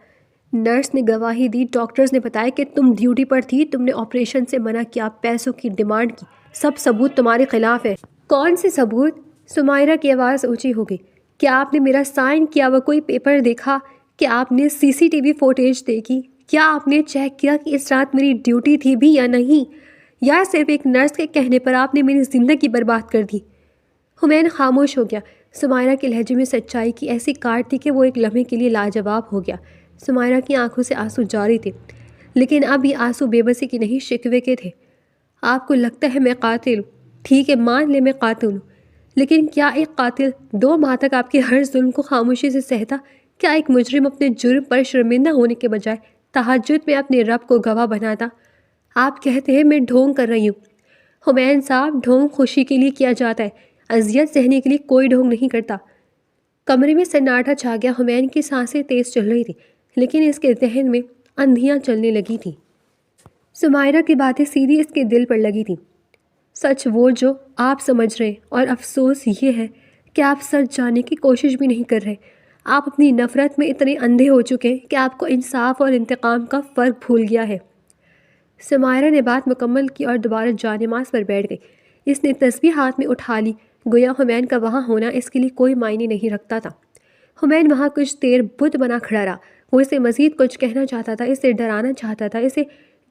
نرس نے گواہی دی، ڈاکٹرز نے بتایا کہ تم ڈیوٹی پر تھی، تم نے آپریشن سے منع کیا، پیسوں کی ڈیمانڈ کی، سب ثبوت تمہارے خلاف ہے۔ کون سے ثبوت؟ سمائرہ کی آواز اونچی ہو گئی۔ کیا آپ نے میرا سائن کیا ہوا کوئی پیپر دیکھا؟ کیا آپ نے CCTV فوٹیج دیکھی؟ کیا آپ نے چیک کیا کہ اس رات میری ڈیوٹی تھی بھی یا نہیں؟ یا صرف ایک نرس کے کہنے پر آپ نے میری زندگی برباد کر دی؟ ہمایون خاموش ہو گیا۔ سمائرہ کے لہجے میں سچائی کی ایسی کاٹ تھی کہ وہ ایک لمحے کے لیے لاجواب ہو گیا۔ سمائرہ کی آنکھوں سے آنسو جاری تھے، لیکن اب یہ آنسو بے بسی کی نہیں، شکوے کے تھے۔ آپ کو لگتا ہے میں قاتل ہوں، ٹھیک ہے مان لے میں قاتل ہوں، لیکن کیا ایک قاتل 2 ماہ تک آپ کے ہر ظلم کو خاموشی سے سہتا؟ کیا ایک مجرم اپنے جرم پر شرمندہ ہونے کے بجائے تہجد میں اپنے رب کو گواہ بناتا؟ آپ کہتے ہیں میں ڈھونگ کر رہی ہوں۔ حمین صاحب، ڈھونگ خوشی کے لیے کیا جاتا ہے، اذیت سہنے کے لیے کوئی ڈھونگ نہیں کرتا۔ کمرے میں سناٹا چھا گیا۔ حمین کی سانسیں تیز چل رہی تھی، لیکن اس کے ذہن میں اندھیاں چلنے لگی تھیں۔ سمائرہ کی باتیں سیدھی اس کے دل پر لگی تھیں۔ سچ وہ جو آپ سمجھ رہے، اور افسوس یہ ہے کہ آپ سچ جاننے کی کوشش بھی نہیں کر رہے۔ آپ اپنی نفرت میں اتنے اندھے ہو چکے کہ آپ کو انصاف اور انتقام کا فرق بھول گیا ہے۔ سمائرہ نے بات مکمل کی اور دوبارہ جانماز پر بیٹھ گئی۔ اس نے تسبیح ہاتھ میں اٹھا لی، گویا حمین کا وہاں ہونا اس کے لیے کوئی معنی نہیں رکھتا تھا۔ حمین وہاں کچھ دیر بت بنا کھڑا رہا۔ وہ اسے مزید کچھ کہنا چاہتا تھا، اسے ڈرانا چاہتا تھا، اسے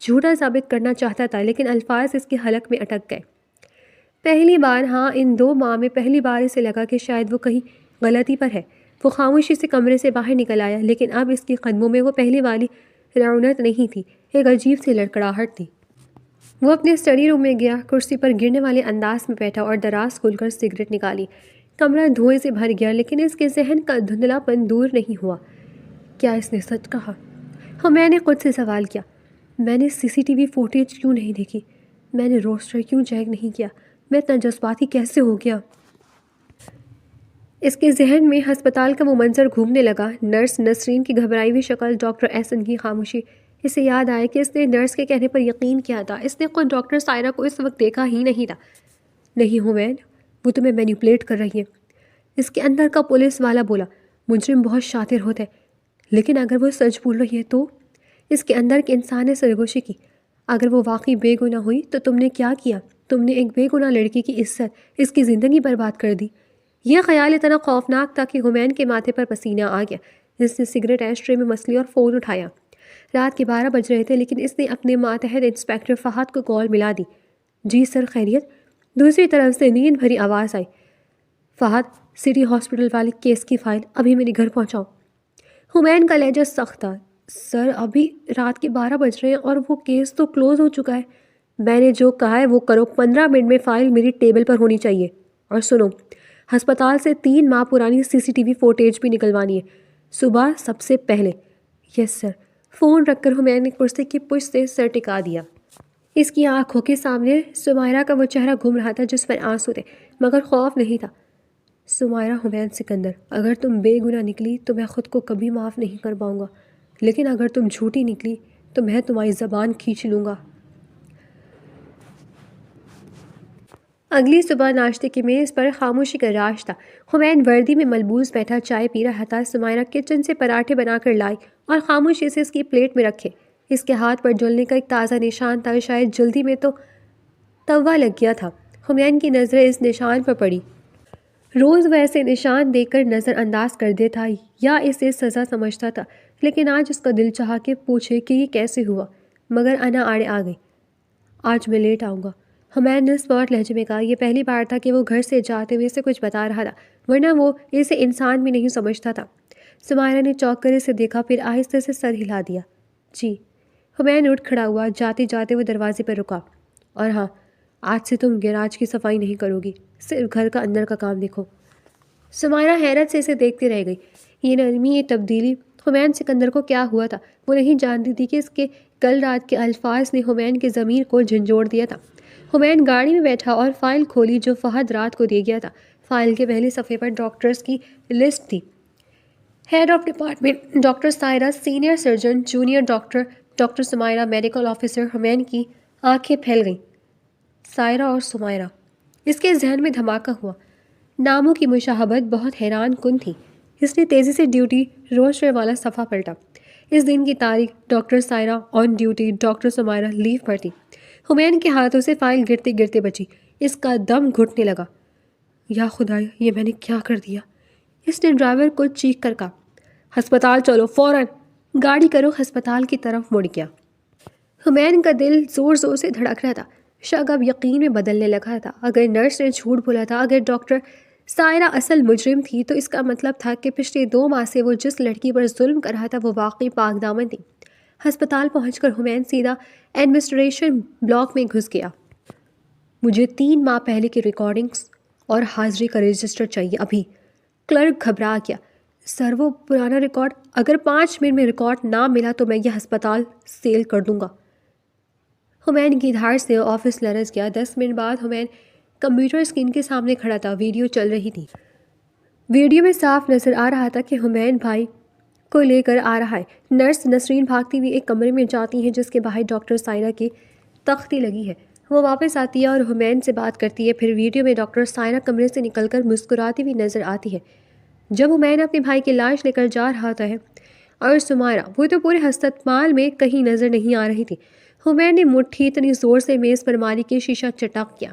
جھوٹا ثابت کرنا چاہتا تھا، لیکن الفاظ اس کے حلق میں اٹک گئے۔ پہلی بار، ہاں ان 2 ماہ میں پہلی بار اسے لگا کہ شاید وہ کہیں غلطی پر ہے۔ وہ خاموشی سے کمرے سے باہر نکل آیا، لیکن اب اس کے قدموں میں وہ پہلی والی رعونت نہیں تھی، ایک عجیب سی لڑکڑاہٹ تھی۔ وہ اپنے اسٹڈی روم میں گیا، کرسی پر گرنے والے انداز میں بیٹھا اور دراز کھول کر سگریٹ نکالی۔ کمرہ دھوئیں سے بھر گیا، لیکن اس کے ذہن کا دھندلا پن دور نہیں ہوا۔ کیا اس نے سچ کہا؟ میں نے خود سے سوال کیا۔ میں نے CCTV فوٹیج کیوں نہیں دیکھی؟ میں نے روسٹر کیوں چیک نہیں کیا؟ میں اتنا جذباتی کیسے ہو گیا؟ اس کے ذہن میں ہسپتال کا وہ منظر گھومنے لگا، نرس نسرین کی گھبرائی ہوئی شکل، ڈاکٹر احسن کی خاموشی۔ اسے یاد آیا کہ اس نے نرس کے کہنے پر یقین کیا تھا، اس نے خود ڈاکٹر سائرہ کو اس وقت دیکھا ہی نہیں تھا۔ نہیں حمین، وہ تمہیں مینیپولیٹ کر رہی ہے، اس کے اندر کا پولیس والا بولا۔ مجرم بہت شاطر ہوتا ہے، لیکن اگر وہ سچ بول رہی ہے تو؟ اس کے اندر کے انسان نے سرگوشی کی۔ اگر وہ واقعی بے گناہ ہوئی تو تم نے کیا کیا؟ تم نے ایک بے گناہ لڑکی کی عزت، اس کی زندگی برباد کر دی۔ یہ خیال اتنا خوفناک تھا کہ حمین کے ماتھے پر پسینہ آ گیا۔ اس نے سگریٹ ایش ٹرے میں مسلی اور فون اٹھایا۔ رات کے 12 بج رہے تھے، لیکن اس نے اپنے ماتحت انسپیکٹر فہد کو کال ملا دی۔ جی سر، خیریت؟ دوسری طرف سے نیند بھری آواز آئی۔ فہد، سٹی ہاسپٹل والے کیس کی فائل ابھی میرے گھر پہنچاؤ۔ حمین کا لہجہ سخت تھا۔ سر، ابھی رات کے 12 بج رہے ہیں اور وہ کیس تو کلوز ہو چکا ہے۔ میں نے جو کہا ہے وہ کرو، 15 منٹ میں فائل میری ٹیبل پر ہونی چاہیے۔ اور سنو، ہسپتال سے 3 ماہ پرانی CCTV فوٹیج بھی نکلوانی ہے، صبح سب سے پہلے۔ یس سر۔ فون رکھ کر حمین نے کرسی کی پشت سے سر ٹکا دیا۔ اس کی آنکھوں کے سامنے سمائرہ کا وہ چہرہ گھوم رہا تھا جس پر آنسو تھے، مگر خوف نہیں تھا۔ سمائرہ حمین سکندر، اگر تم بے گناہ نکلی تو میں خود کو کبھی معاف نہیں کر پاؤں گا، لیکن اگر تم جھوٹی نکلی تو میں تمہاری زبان کھینچ لوں گا۔ اگلی صبح ناشتے کی میز پر خاموشی کا راج تھا۔ حمین وردی میں ملبوس بیٹھا چائے پی رہا تھا۔ سمائرہ کچن سے پراٹھے بنا کر لائی اور خاموشی سے اس کی پلیٹ میں رکھے۔ اس کے ہاتھ پر جلنے کا ایک تازہ نشان تھا، شاید جلدی میں تو توا لگ گیا تھا۔ حمین کی نظریں اس نشان پر پڑی۔ روز وہ ایسے نشان دیکھ کر نظر انداز کر دیتا یا اسے سزا سمجھتا تھا، لیکن آج اس کا دل چاہا کہ پوچھے کہ یہ کیسے ہوا، مگر انا آڑے آ گئی۔ آج میں لیٹ آؤں گا، حمین نے اسپاٹ لہجے میں کہا۔ یہ پہلی بار تھا کہ وہ گھر سے جاتے ہوئے اسے کچھ بتا رہا تھا، ورنہ وہ اسے انسان بھی نہیں سمجھتا تھا۔ سمائرہ نے چونک کر اسے دیکھا، پھر آہستہ سے سر ہلا دیا۔ جی۔ حمین اٹھ کھڑا ہوا، جاتے جاتے وہ دروازے پر رکا۔ اور ہاں، آج سے تم گیراج کی صفائی نہیں کرو گی، صرف گھر کا اندر کا کام دیکھو۔ سمائرہ حیرت سے اسے دیکھتی رہ گئی۔ یہ نرمی، یہ تبدیلی، حمین سکندر کو کیا ہوا تھا؟ وہ نہیں جانتی تھی کہ اس کے کل رات کے الفاظ نے حمین کی ضمیر کو جھنجھوڑ دیا تھا۔ حمین گاڑی میں بیٹھا اور فائل کھولی جو فہد رات کو دے گیا تھا۔ فائل کے پہلے صفحے پر ڈاکٹرز کی لسٹ تھی۔ Head of department doctor Saira, senior surgeon, junior doctor doctor Samaira, medical officer. Hamin کی آنکھیں پھیل گئیں۔ سائرہ اور سمائرہ، اس کے ذہن میں دھماکہ ہوا۔ ناموں کی مشابہت بہت حیران کن تھی۔ اس نے تیزی سے ڈیوٹی روسٹر والا صفحہ پلٹا۔ اس دن کی تاریخ، doctor Saira on duty, doctor Samaira leave پر تھی۔ حمین کے ہاتھوں سے فائل گرتے گرتے بچی۔ اس کا دم گھٹنے لگا۔ یا خدایا، یہ میں نے کیا کر دیا؟ اس نے ڈرائیور کو چیخ کر کہا، ہسپتال چلو فوراً، گاڑی کرو۔ ہسپتال کی طرف مڑ گیا۔ حمین کا دل زور زور سے دھڑک رہا تھا۔ شک اب یقین میں بدلنے لگا تھا۔ اگر نرس نے جھوٹ بولا تھا، اگر ڈاکٹر سائرہ اصل مجرم تھی، تو اس کا مطلب تھا کہ پچھلے 2 ماہ سے وہ جس لڑکی پر ظلم کر رہا تھا وہ واقعی پاک دامن تھی۔ ہسپتال پہنچ کر حمین سیدھا ایڈمنسٹریشن بلاک میں گھس گیا۔ مجھے 3 ماہ پہلے کی ریکارڈنگز اور حاضری کا رجسٹر چاہیے ابھی۔ کلرک گھبرا گیا۔ سر وہ پرانا ریکارڈ اگر 5 منٹ میں ریکارڈ نہ ملا تو میں یہ ہسپتال سیل کر دوں گا۔ حمین کی دھار سے آفس لرز گیا۔ 10 منٹ بعد حمین کمپیوٹر اسکرین کے سامنے کھڑا تھا۔ ویڈیو چل رہی تھی۔ ویڈیو میں صاف نظر آ رہا تھا کہ حمین بھائی کو لے کر آ رہا ہے۔ نرس نسرین بھاگتی ہوئی ایک کمرے میں جاتی ہے جس کے باہر ڈاکٹر سائرہ کی تختی لگی ہے۔ وہ واپس آتی ہے اور حمین سے بات کرتی ہے۔ پھر ویڈیو میں ڈاکٹر سائرہ کمرے سے نکل کر مسکراتی ہوئی نظر آتی ہے۔ جب حمین اپنے بھائی کی لاش لے کر جا رہا ہوتا ہے اور سمائرہ وہ تو پورے ہسپتال میں کہیں نظر نہیں آ رہی تھی۔ حمین نے مٹھی اتنی زور سے میز پر ماری کہ شیشہ چٹک گیا۔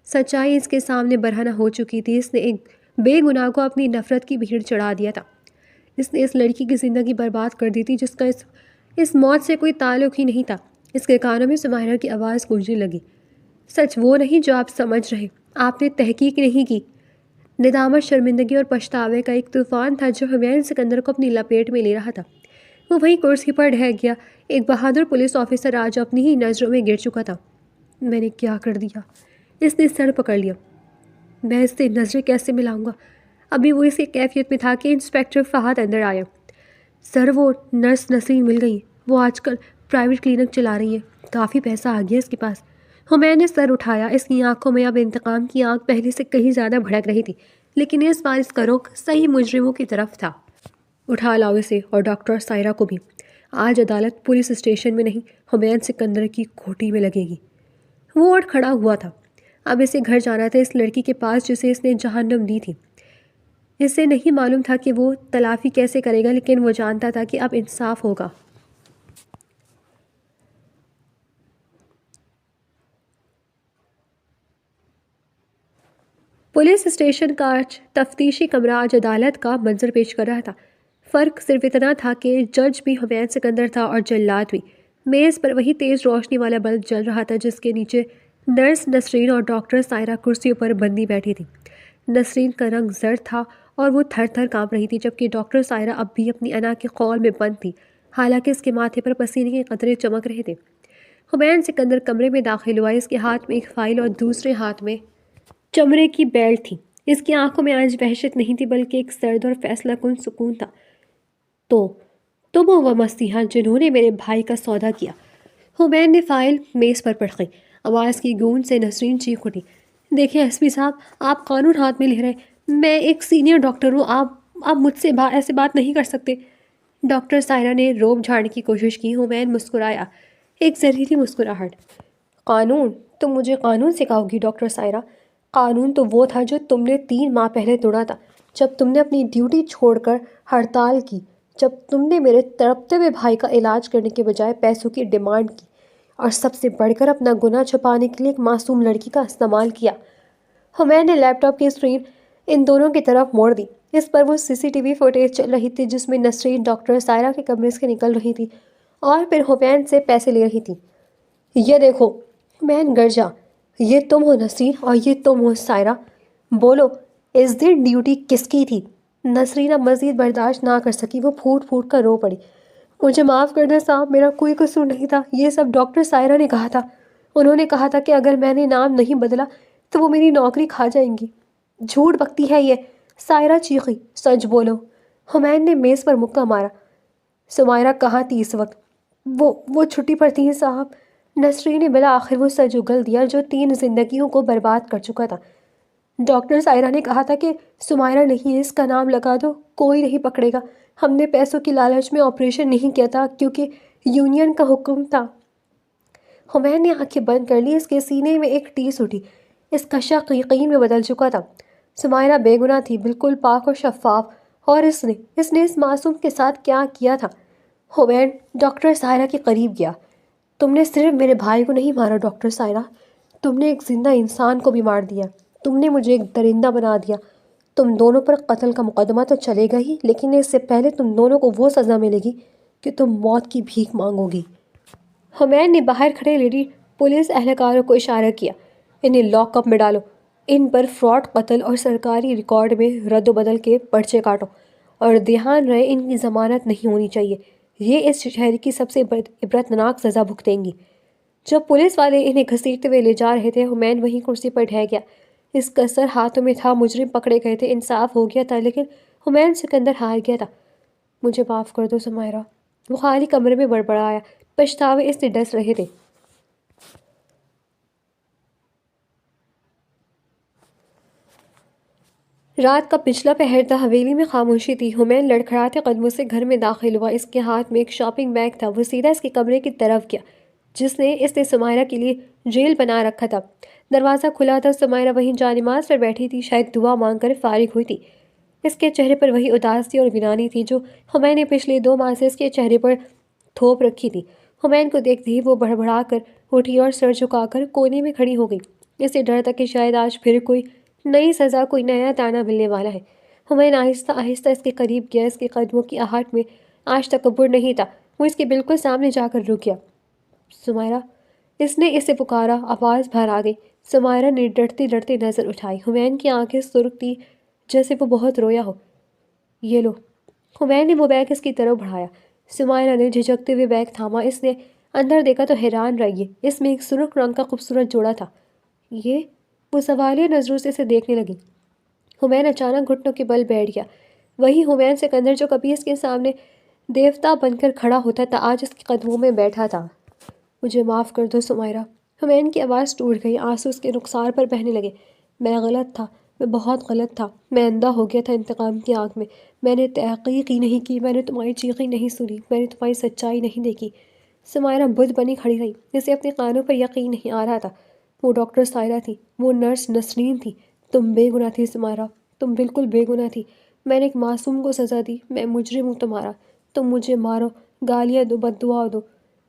سچائی اس کے سامنے برہنہ ہو چکی تھی۔ اس نے ایک بے گناہ کو اپنی نفرت کی بھیڑ چڑھا دیا تھا۔ اس نے اس لڑکی کی زندگی برباد کر دی تھی جس کا اس موت سے کوئی تعلق ہی نہیں تھا۔ اس کے کانوں میں سمائرہ کی آواز گونجنے لگی۔ سچ وہ نہیں جو آپ سمجھ رہے، آپ نے تحقیق نہیں کی۔ ندامت، شرمندگی اور پچھتاوے کا ایک طوفان تھا جو حمین سکندر کو اپنی لپیٹ میں لے رہا تھا۔ وہ وہیں کرسی پر ڈھہ گیا۔ ایک بہادر پولیس آفیسر آج اپنی ہی نظروں میں گر چکا تھا۔ میں نے کیا کر دیا؟ اس نے سر پکڑ لیا۔ میں اس سے نظریں کیسے ملاؤں گا؟ ابھی وہ اسی کیفیت میں تھا کہ انسپیکٹر فہد اندر آیا۔ سر وہ نرس نسرین مل گئی۔ وہ آج کل پرائیویٹ کلینک چلا رہی ہے۔ کافی پیسہ آ گیا اس کے پاس۔ حمین نے سر اٹھایا۔ اس کی آنکھوں میں اب انتقام کی آگ پہلے سے کہیں زیادہ بھڑک رہی تھی، لیکن اس بار اس کا رخ صحیح مجرموں کی طرف تھا۔ اٹھا لاؤ اسے اور ڈاکٹر سائرہ کو بھی۔ آج عدالت پولیس اسٹیشن میں نہیں، حمین سکندر کی کھوٹی میں لگے گی۔ وہ اٹھ کھڑا ہوا تھا۔ اب اسے گھر جانا تھا، اس لڑکی کے پاس جسے اس نے جہنم دی تھی۔ اسے نہیں معلوم تھا کہ وہ تلافی کیسے کرے گا، لیکن وہ جانتا تھا کہ اب انصاف ہوگا۔ پولیس اسٹیشن کا تفتیشی کمرہ آج عدالت کا منظر پیش کر رہا تھا۔ فرق صرف اتنا تھا کہ جج بھی حمین سکندر تھا اور جلاد بھی۔ میز پر وہی تیز روشنی والا بلب جل رہا تھا جس کے نیچے نرس نسرین اور ڈاکٹر سائرہ کرسیوں پر بندی بیٹھی تھی۔ نسرین کا رنگ زرد تھا اور وہ تھر تھر کانپ رہی تھی، جبکہ ڈاکٹر سائرہ اب بھی اپنی انا کے قول میں بند تھی، حالانکہ اس کے ماتھے پر پسینے کے قطرے چمک رہے تھے۔ حمین سکندر کمرے میں داخل ہوا۔ اس کے ہاتھ میں ایک فائل اور دوسرے ہاتھ میں چمڑے کی بیلٹ تھی۔ اس کی آنکھوں میں آج وحشت نہیں تھی بلکہ ایک سرد اور فیصلہ کن سکون تھا۔ تو تم ہو وہ مسیحا جنہوں نے میرے بھائی کا سودا کیا۔ حمین نے فائل میز پر پرکھی۔ آواز کی گونج سے نسرین چیخ اٹھی۔ دیکھیں ایس پی صاحب، آپ قانون ہاتھ میں لے رہے ہیں۔ میں ایک سینئر ڈاکٹر ہوں، آپ مجھ سے ایسے بات نہیں کر سکتے۔ ڈاکٹر سائرہ نے روب جھاڑنے کی کوشش کی۔ حمین مسکرایا، ایک زہریلی مسکراہٹ۔ قانون؟ تم مجھے قانون سکھاؤ گی ڈاکٹر سائرہ؟ قانون تو وہ تھا جو تم نے 3 ماہ پہلے توڑا تھا، جب تم نے اپنی ڈیوٹی چھوڑ کر ہڑتال کی، جب تم نے میرے تڑپتے ہوئے بھائی کا علاج کرنے کے بجائے پیسوں کی ڈیمانڈ کی، اور سب سے بڑھ کر اپنا گناہ چھپانے کے لیے ایک معصوم لڑکی کا استعمال کیا۔ حمین نے لیپ ٹاپ کی اسکرین ان دونوں کی طرف موڑ دی۔ اس پر وہ CCTV فوٹیج چل رہی تھی جس میں نسرین ڈاکٹر سائرہ کے کمرے سے نکل رہی تھی اور پھر حمین سے پیسے لے رہی تھی۔ یہ دیکھو، حمین گرجا، یہ تم ہو نسرین اور یہ تم ہو سائرہ؟ بولو، اس دن ڈیوٹی کس کی تھی؟ نسرین اب مزید برداشت نہ کر سکی۔ وہ پھوٹ پھوٹ کر رو پڑی۔ مجھے معاف کر دیں صاحب، میرا کوئی قصور نہیں تھا۔ یہ سب ڈاکٹر سائرہ نے کہا تھا۔ انہوں نے کہا تھا کہ اگر میں نے نام نہیں بدلا تو وہ میری نوکری کھا جائیں گی۔ جھوٹ بکتی ہے یہ، سائرہ چیخی۔ سچ بولو۔ حمین نے میز پر مکہ مارا۔ سمائرہ کہاں تھی اس وقت؟ وہ چھٹی پر تھی صاحب۔ نسرین نے بالآخر وہ سچ اگل دیا جو 3 زندگیوں کو برباد کر چکا تھا۔ ڈاکٹر سائرہ نے کہا تھا کہ سمائرہ نہیں ہے، اس کا نام لگا دو، کوئی نہیں پکڑے گا۔ ہم نے پیسوں کی لالچ میں آپریشن نہیں کیا تھا کیونکہ یونین کا حکم تھا۔ حمین نے آنکھیں بند کر لی۔ اس کے سینے میں ایک ٹیس اٹھی۔ اس کا شک یقین میں بدل چکا تھا۔ سمائرہ بے گناہ تھی، بالکل پاک اور شفاف، اور اس نے اس معصوم کے ساتھ کیا کیا تھا؟ حمین ڈاکٹر سائرہ کے قریب گیا۔ تم نے صرف میرے بھائی کو نہیں مارا ڈاکٹر سائرہ، تم نے ایک زندہ انسان کو بھی مار دیا۔ تم نے مجھے ایک درندہ بنا دیا۔ تم دونوں پر قتل کا مقدمہ تو چلے گا ہی، لیکن اس سے پہلے تم دونوں کو وہ سزا ملے گی کہ تم موت کی بھیک مانگو گی۔ حمین نے باہر کھڑے لیڈی پولیس اہلکاروں کو اشارہ کیا۔ انہیں لاک اپ میں ڈالو۔ ان پر فراڈ، قتل اور سرکاری ریکارڈ میں رد و بدل کے پرچے کاٹو، اور دھیان رہے ان کی ضمانت نہیں ہونی چاہیے۔ یہ اس شہر کی سب سے عبرتناک سزا بھگتیں گی۔ جب پولیس والے انہیں گھسیٹتے ہوئے لے جا رہے تھے، حمین وہیں کرسی پر ڈھہ گیا۔ اس کا سر ہاتھوں میں تھا۔ مجرم پکڑے گئے تھے، انصاف ہو گیا تھا، لیکن حمین سکندر ہار گیا تھا۔ مجھے معاف کر دو سمائرہ، وہ خالی کمرے میں بڑبڑایا، پچھتاوے اس سے ڈس رہے تھے۔ رات کا پچھلا پہر تھا، حویلی میں خاموشی تھی۔ حمین لڑکھڑاتے قدموں سے گھر میں داخل ہوا، اس کے ہاتھ میں ایک شاپنگ بیگ تھا۔ وہ سیدھا اس کے کمرے کی طرف گیا جس نے اس نے سمائرہ کے لیے جیل بنا رکھا تھا۔ دروازہ کھلا تھا، سمائرہ وہیں جانماز پر بیٹھی تھی، شاید دعا مانگ کر فارغ ہوئی تھی۔ اس کے چہرے پر وہی اداسی اور ویرانی تھی جو حمین نے پچھلے 2 ماہ سے اس کے چہرے پر تھوپ رکھی تھی۔ حمین کو دیکھتے ہی وہ بڑبڑا کر اٹھی اور سر جھکا کر کونے میں کھڑی ہو گئی۔ اسے ڈر تھا کہ شاید آج پھر کوئی نئی سزا، کوئی نیا تانا ملنے والا ہے۔ حمین آہستہ آہستہ اس کے قریب گیا، اس کے قدموں کی آہٹ میں آج تکبر نہیں تھا۔ وہ اس کے بالکل سامنے جا کر رک گیا۔ سمائرہ، اس نے اسے پکارا، آواز بھر آ گئی۔ سمائرہ نے ڈرتے ڈرتے نظر اٹھائی۔ حمین کی آنکھیں سرخ تھی جیسے وہ بہت رویا ہو۔ یہ لو۔ حمین نے وہ بیگ اس کی طرف بڑھایا۔ سمائرہ نے جھجکتے ہوئے بیگ تھاما۔ اس نے اندر دیکھا تو حیران رہ گئی۔ اس میں ایک سرخ رنگ کا خوبصورت جوڑا تھا۔ یہ؟ وہ سوالیہ نظروں سے اسے دیکھنے لگی۔ حمین اچانک گھٹنوں کے بل بیٹھ گیا۔ وہی حمین سکندر جو کبھی اس کے سامنے دیوتا بن کر کھڑا ہوتا تھا، آج اس کے قدموں میں بیٹھا تھا۔ مجھے معاف کر دو سمائرہ۔ حمین کی آواز ٹوٹ گئی، آنسو اس کے رخسار پر بہنے لگے۔ میں غلط تھا، میں بہت غلط تھا۔ میں اندھا ہو گیا تھا انتقام کی آنکھ میں۔ میں نے تحقیق ہی نہیں کی، میں نے تمہاری چیخیں نہیں سنی، میں نے تمہاری سچائی نہیں دیکھی۔ سمائرہ بت بنی کھڑی رہی، اسے اپنے کانوں پر یقین نہیں آ رہا تھا۔ وہ ڈاکٹر سائرہ تھی، وہ نرس نسرین تھی۔ تم بے گناہ تھی سمائرہ، تم بالکل بے گناہ تھی۔ میں نے ایک معصوم کو سزا دی، میں مجرم ہوں تمہارا۔ تم مجھے مارو، گالیاں دو، بد دعا دو،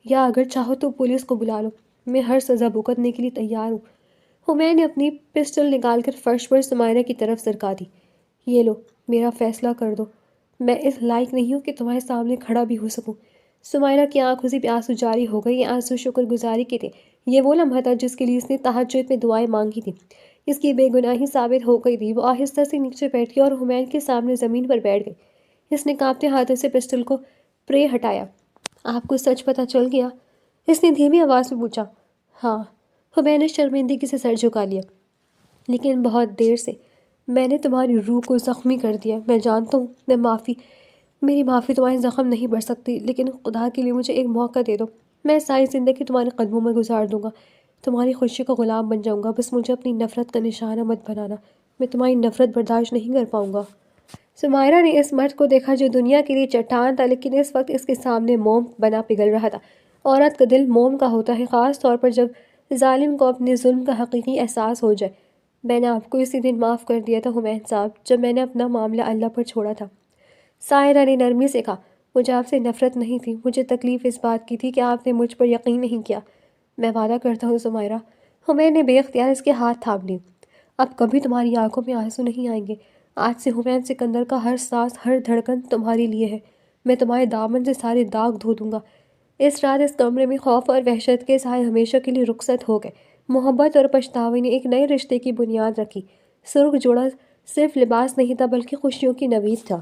یا اگر چاہو تو پولیس کو بلا لو، میں ہر سزا بھگتنے کے لیے تیار ہوں۔ حمین نے اپنی پسٹل نکال کر فرش پر سمائرہ کی طرف سرکا دی۔ یہ لو، میرا فیصلہ کر دو، میں اس لائق نہیں ہوں کہ تمہارے سامنے کھڑا بھی ہو سکوں۔ سمائرہ کی آنکھوں سے بھی آنسو جاری ہو گئی۔ یہ آنسو شکر گزاری کے تھے۔ یہ وہ لمحہ تھا جس کے لیے اس نے تہجد میں دعائیں مانگی تھیں۔ اس کی بے گناہی ثابت ہو گئی تھی۔ وہ آہستہ سے نیچے بیٹھی اور حمین کے سامنے زمین پر بیٹھ گئی۔ اس نے کانپتے ہاتھوں سے پسٹل کو پرے ہٹایا۔ آپ کو سچ پتہ چل گیا؟ اس نے دھیمی آواز میں پوچھا۔ ہاں، حمین نے شرمندگی سے سر جھکا لیا، لیکن بہت دیر سے۔ میں نے تمہاری روح کو زخمی کر دیا، میں جانتا ہوں۔ میری معافی تمہارے زخم نہیں بڑھ سکتی، لیکن خدا کے لیے مجھے ایک موقع دے دو۔ میں ساری زندگی تمہارے قدموں میں گزار دوں گا، تمہاری خوشی کا غلام بن جاؤں گا، بس مجھے اپنی نفرت کا نشانہ مت بنانا، میں تمہاری نفرت برداشت نہیں کر پاؤں گا۔ سمائرہ نے اس مرد کو دیکھا جو دنیا کے لیے چٹان تھا، لیکن اس وقت اس کے سامنے موم بنا پگھل رہا تھا۔ عورت کا دل موم کا ہوتا ہے، خاص طور پر جب ظالم کو اپنے ظلم کا حقیقی احساس ہو جائے۔ میں نے آپ کو اسی دن معاف کر دیا تھا حمین صاحب، جب میں نے اپنا معاملہ اللہ پر چھوڑا تھا۔ سائرہ نے نرمی سے کہا، مجھے آپ سے نفرت نہیں تھی، مجھے تکلیف اس بات کی تھی کہ آپ نے مجھ پر یقین نہیں کیا۔ میں وعدہ کرتا ہوں سمائرہ۔ حمین نے بے اختیار اس کے ہاتھ تھام لیے۔ اب کبھی تمہاری آنکھوں میں آنسو نہیں آئیں گے۔ آج سے حمین سکندر کا ہر سانس، ہر دھڑکن تمہارے لیے ہے۔ میں تمہارے دامن سے سارے داغ دھو دوں گا۔ اس رات اس کمرے میں خوف اور وحشت کے سائے ہمیشہ کے لیے رخصت ہو گئے۔ محبت اور پچھتاوے نے ایک نئے رشتے کی بنیاد رکھی۔ سرخ جوڑا صرف لباس نہیں تھا بلکہ خوشیوں کی نوید تھا۔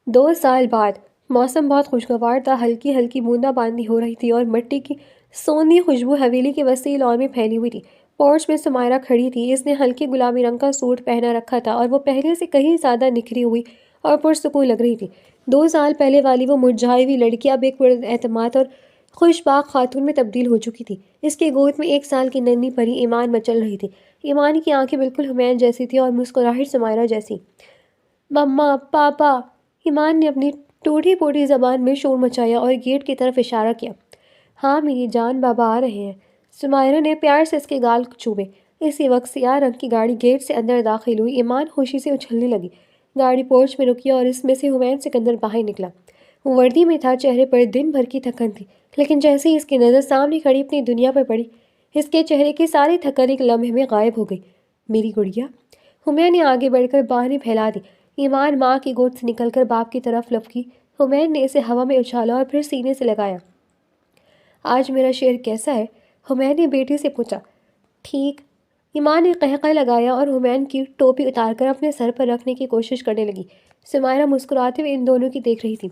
2 سال بعد موسم بہت خوشگوار تھا، ہلکی ہلکی بوندا باندی ہو رہی تھی اور مٹی کی سوندھی خوشبو حویلی کی وسیع لان میں پھیلی ہوئی تھی۔ پورچ میں سمائرہ کھڑی تھی، اس نے ہلکی گلابی رنگ کا سوٹ پہنا رکھا تھا اور وہ پہلے سے کہیں زیادہ نکھری ہوئی اور پرسکون لگ رہی تھی۔ 2 سال پہلے والی وہ مرجھائی ہوئی لڑکی اب ایک پراعتماد اور خوش باق خاتون میں تبدیل ہو چکی تھی۔ اس کی گود میں 1 سال کی ننھی پری ایمان مچل رہی تھی۔ ایمان کی آنکھیں بالکل حمین جیسی تھی اور مسکراہٹ سمائرہ جیسی۔ مما، پاپا، ایمان نے اپنی ٹوٹی پھوٹی زبان میں شور مچایا اور گیٹ کی طرف اشارہ کیا۔ ہاں میری جان، بابا آ رہے ہیں۔ سمائرہ نے پیار سے اس کے گال چومے۔ اسی وقت سیاہ رنگ کی گاڑی گیٹ سے اندر داخل ہوئی۔ ایمان خوشی سے اچھلنے لگی۔ گاڑی پورچ میں رکی اور اس میں سے حمین سکندر باہر نکلا۔ وہ وردی میں تھا، چہرے پر دن بھر کی تھکن تھی، لیکن جیسے ہی اس کی نظر سامنے کھڑی اپنی دنیا پر پڑی، اس کے چہرے کی ساری تھکن ایک لمحے میں غائب ہو گئی۔ میری گڑیا۔ حمین نے آگے بڑھ کر باہیں پھیلا دی۔ ایمان ماں کی گود سے نکل کر باپ کی طرف لپکی۔ حمین نے اسے ہوا میں اچھالا اور پھر سینے سے لگایا۔ آج میرا شیر کیسا ہے؟ حمین نے بیٹی سے پوچھا۔ ٹھیک، ایمان نے قہقہ لگایا اور حمین کی ٹوپی اتار کر اپنے سر پر رکھنے کی کوشش کرنے لگی۔ سمائرہ مسکراتے ہوئے ان دونوں کی دیکھ رہی تھی۔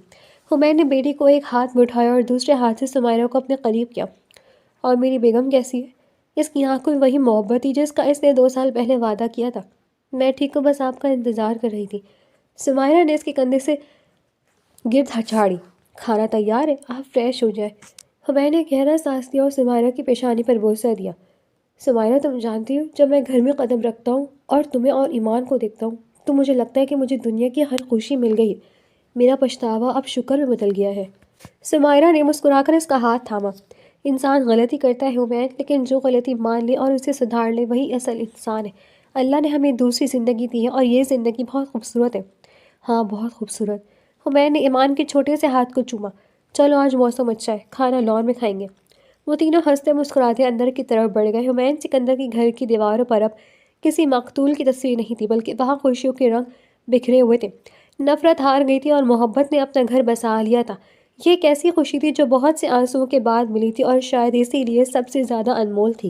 حمین نے بیٹی کو ایک ہاتھ میں اٹھایا اور دوسرے ہاتھ سے سمائرہ کو اپنے قریب کیا۔ اور میری بیگم کیسی ہے؟ اس کی آنکھوں میں وہی محبت تھی جس کا اس نے 2 سال پہلے وعدہ کیا تھا۔ میں ٹھیک ہوں، بس آپ کا انتظار کر رہی تھی۔ سمائرہ نے اس کے کندھے سے گرد جھاڑی۔ کھانا تیار ہے، آپ فریش ہو جائیں۔ حمید نے گہرا سانس لیا اور سمائرہ کی پیشانی پر بوسہ دیا۔ سمائرہ، تم جانتی ہو جب میں گھر میں قدم رکھتا ہوں اور تمہیں اور ایمان کو دیکھتا ہوں تو مجھے لگتا ہے کہ مجھے دنیا کی ہر خوشی مل گئی ہے۔ میرا پچھتاوا اب شکر میں بدل گیا ہے۔ سمائرہ نے مسکرا کر اس کا ہاتھ تھاما۔ انسان غلطی کرتا ہے حمید، لیکن جو غلطی مان لے اور اسے سدھار لے وہی اصل انسان ہے۔ اللہ نے ہمیں دوسری زندگی دی ہے اور یہ زندگی بہت خوبصورت ہے۔ ہاں، بہت خوبصورت۔ حمید نے ایمان کے چھوٹے سے ہاتھ کو چوما۔ چلو آج موسم اچھا ہے، کھانا لان میں کھائیں گے۔ وہ تینوں ہنستے مسکراتے اندر کی طرف بڑھ گئے۔ حمید سکندر کی گھر کی دیواروں پر اب کسی مقتول کی تصویر نہیں تھی، بلکہ وہاں خوشیوں کے رنگ بکھرے ہوئے تھے۔ نفرت ہار گئی تھی اور محبت نے اپنا گھر بسا لیا تھا۔ یہ ایک ایسی خوشی تھی جو بہت سے آنسوؤں کے بعد ملی تھی اور شاید اسی لیے سب سے زیادہ انمول تھی۔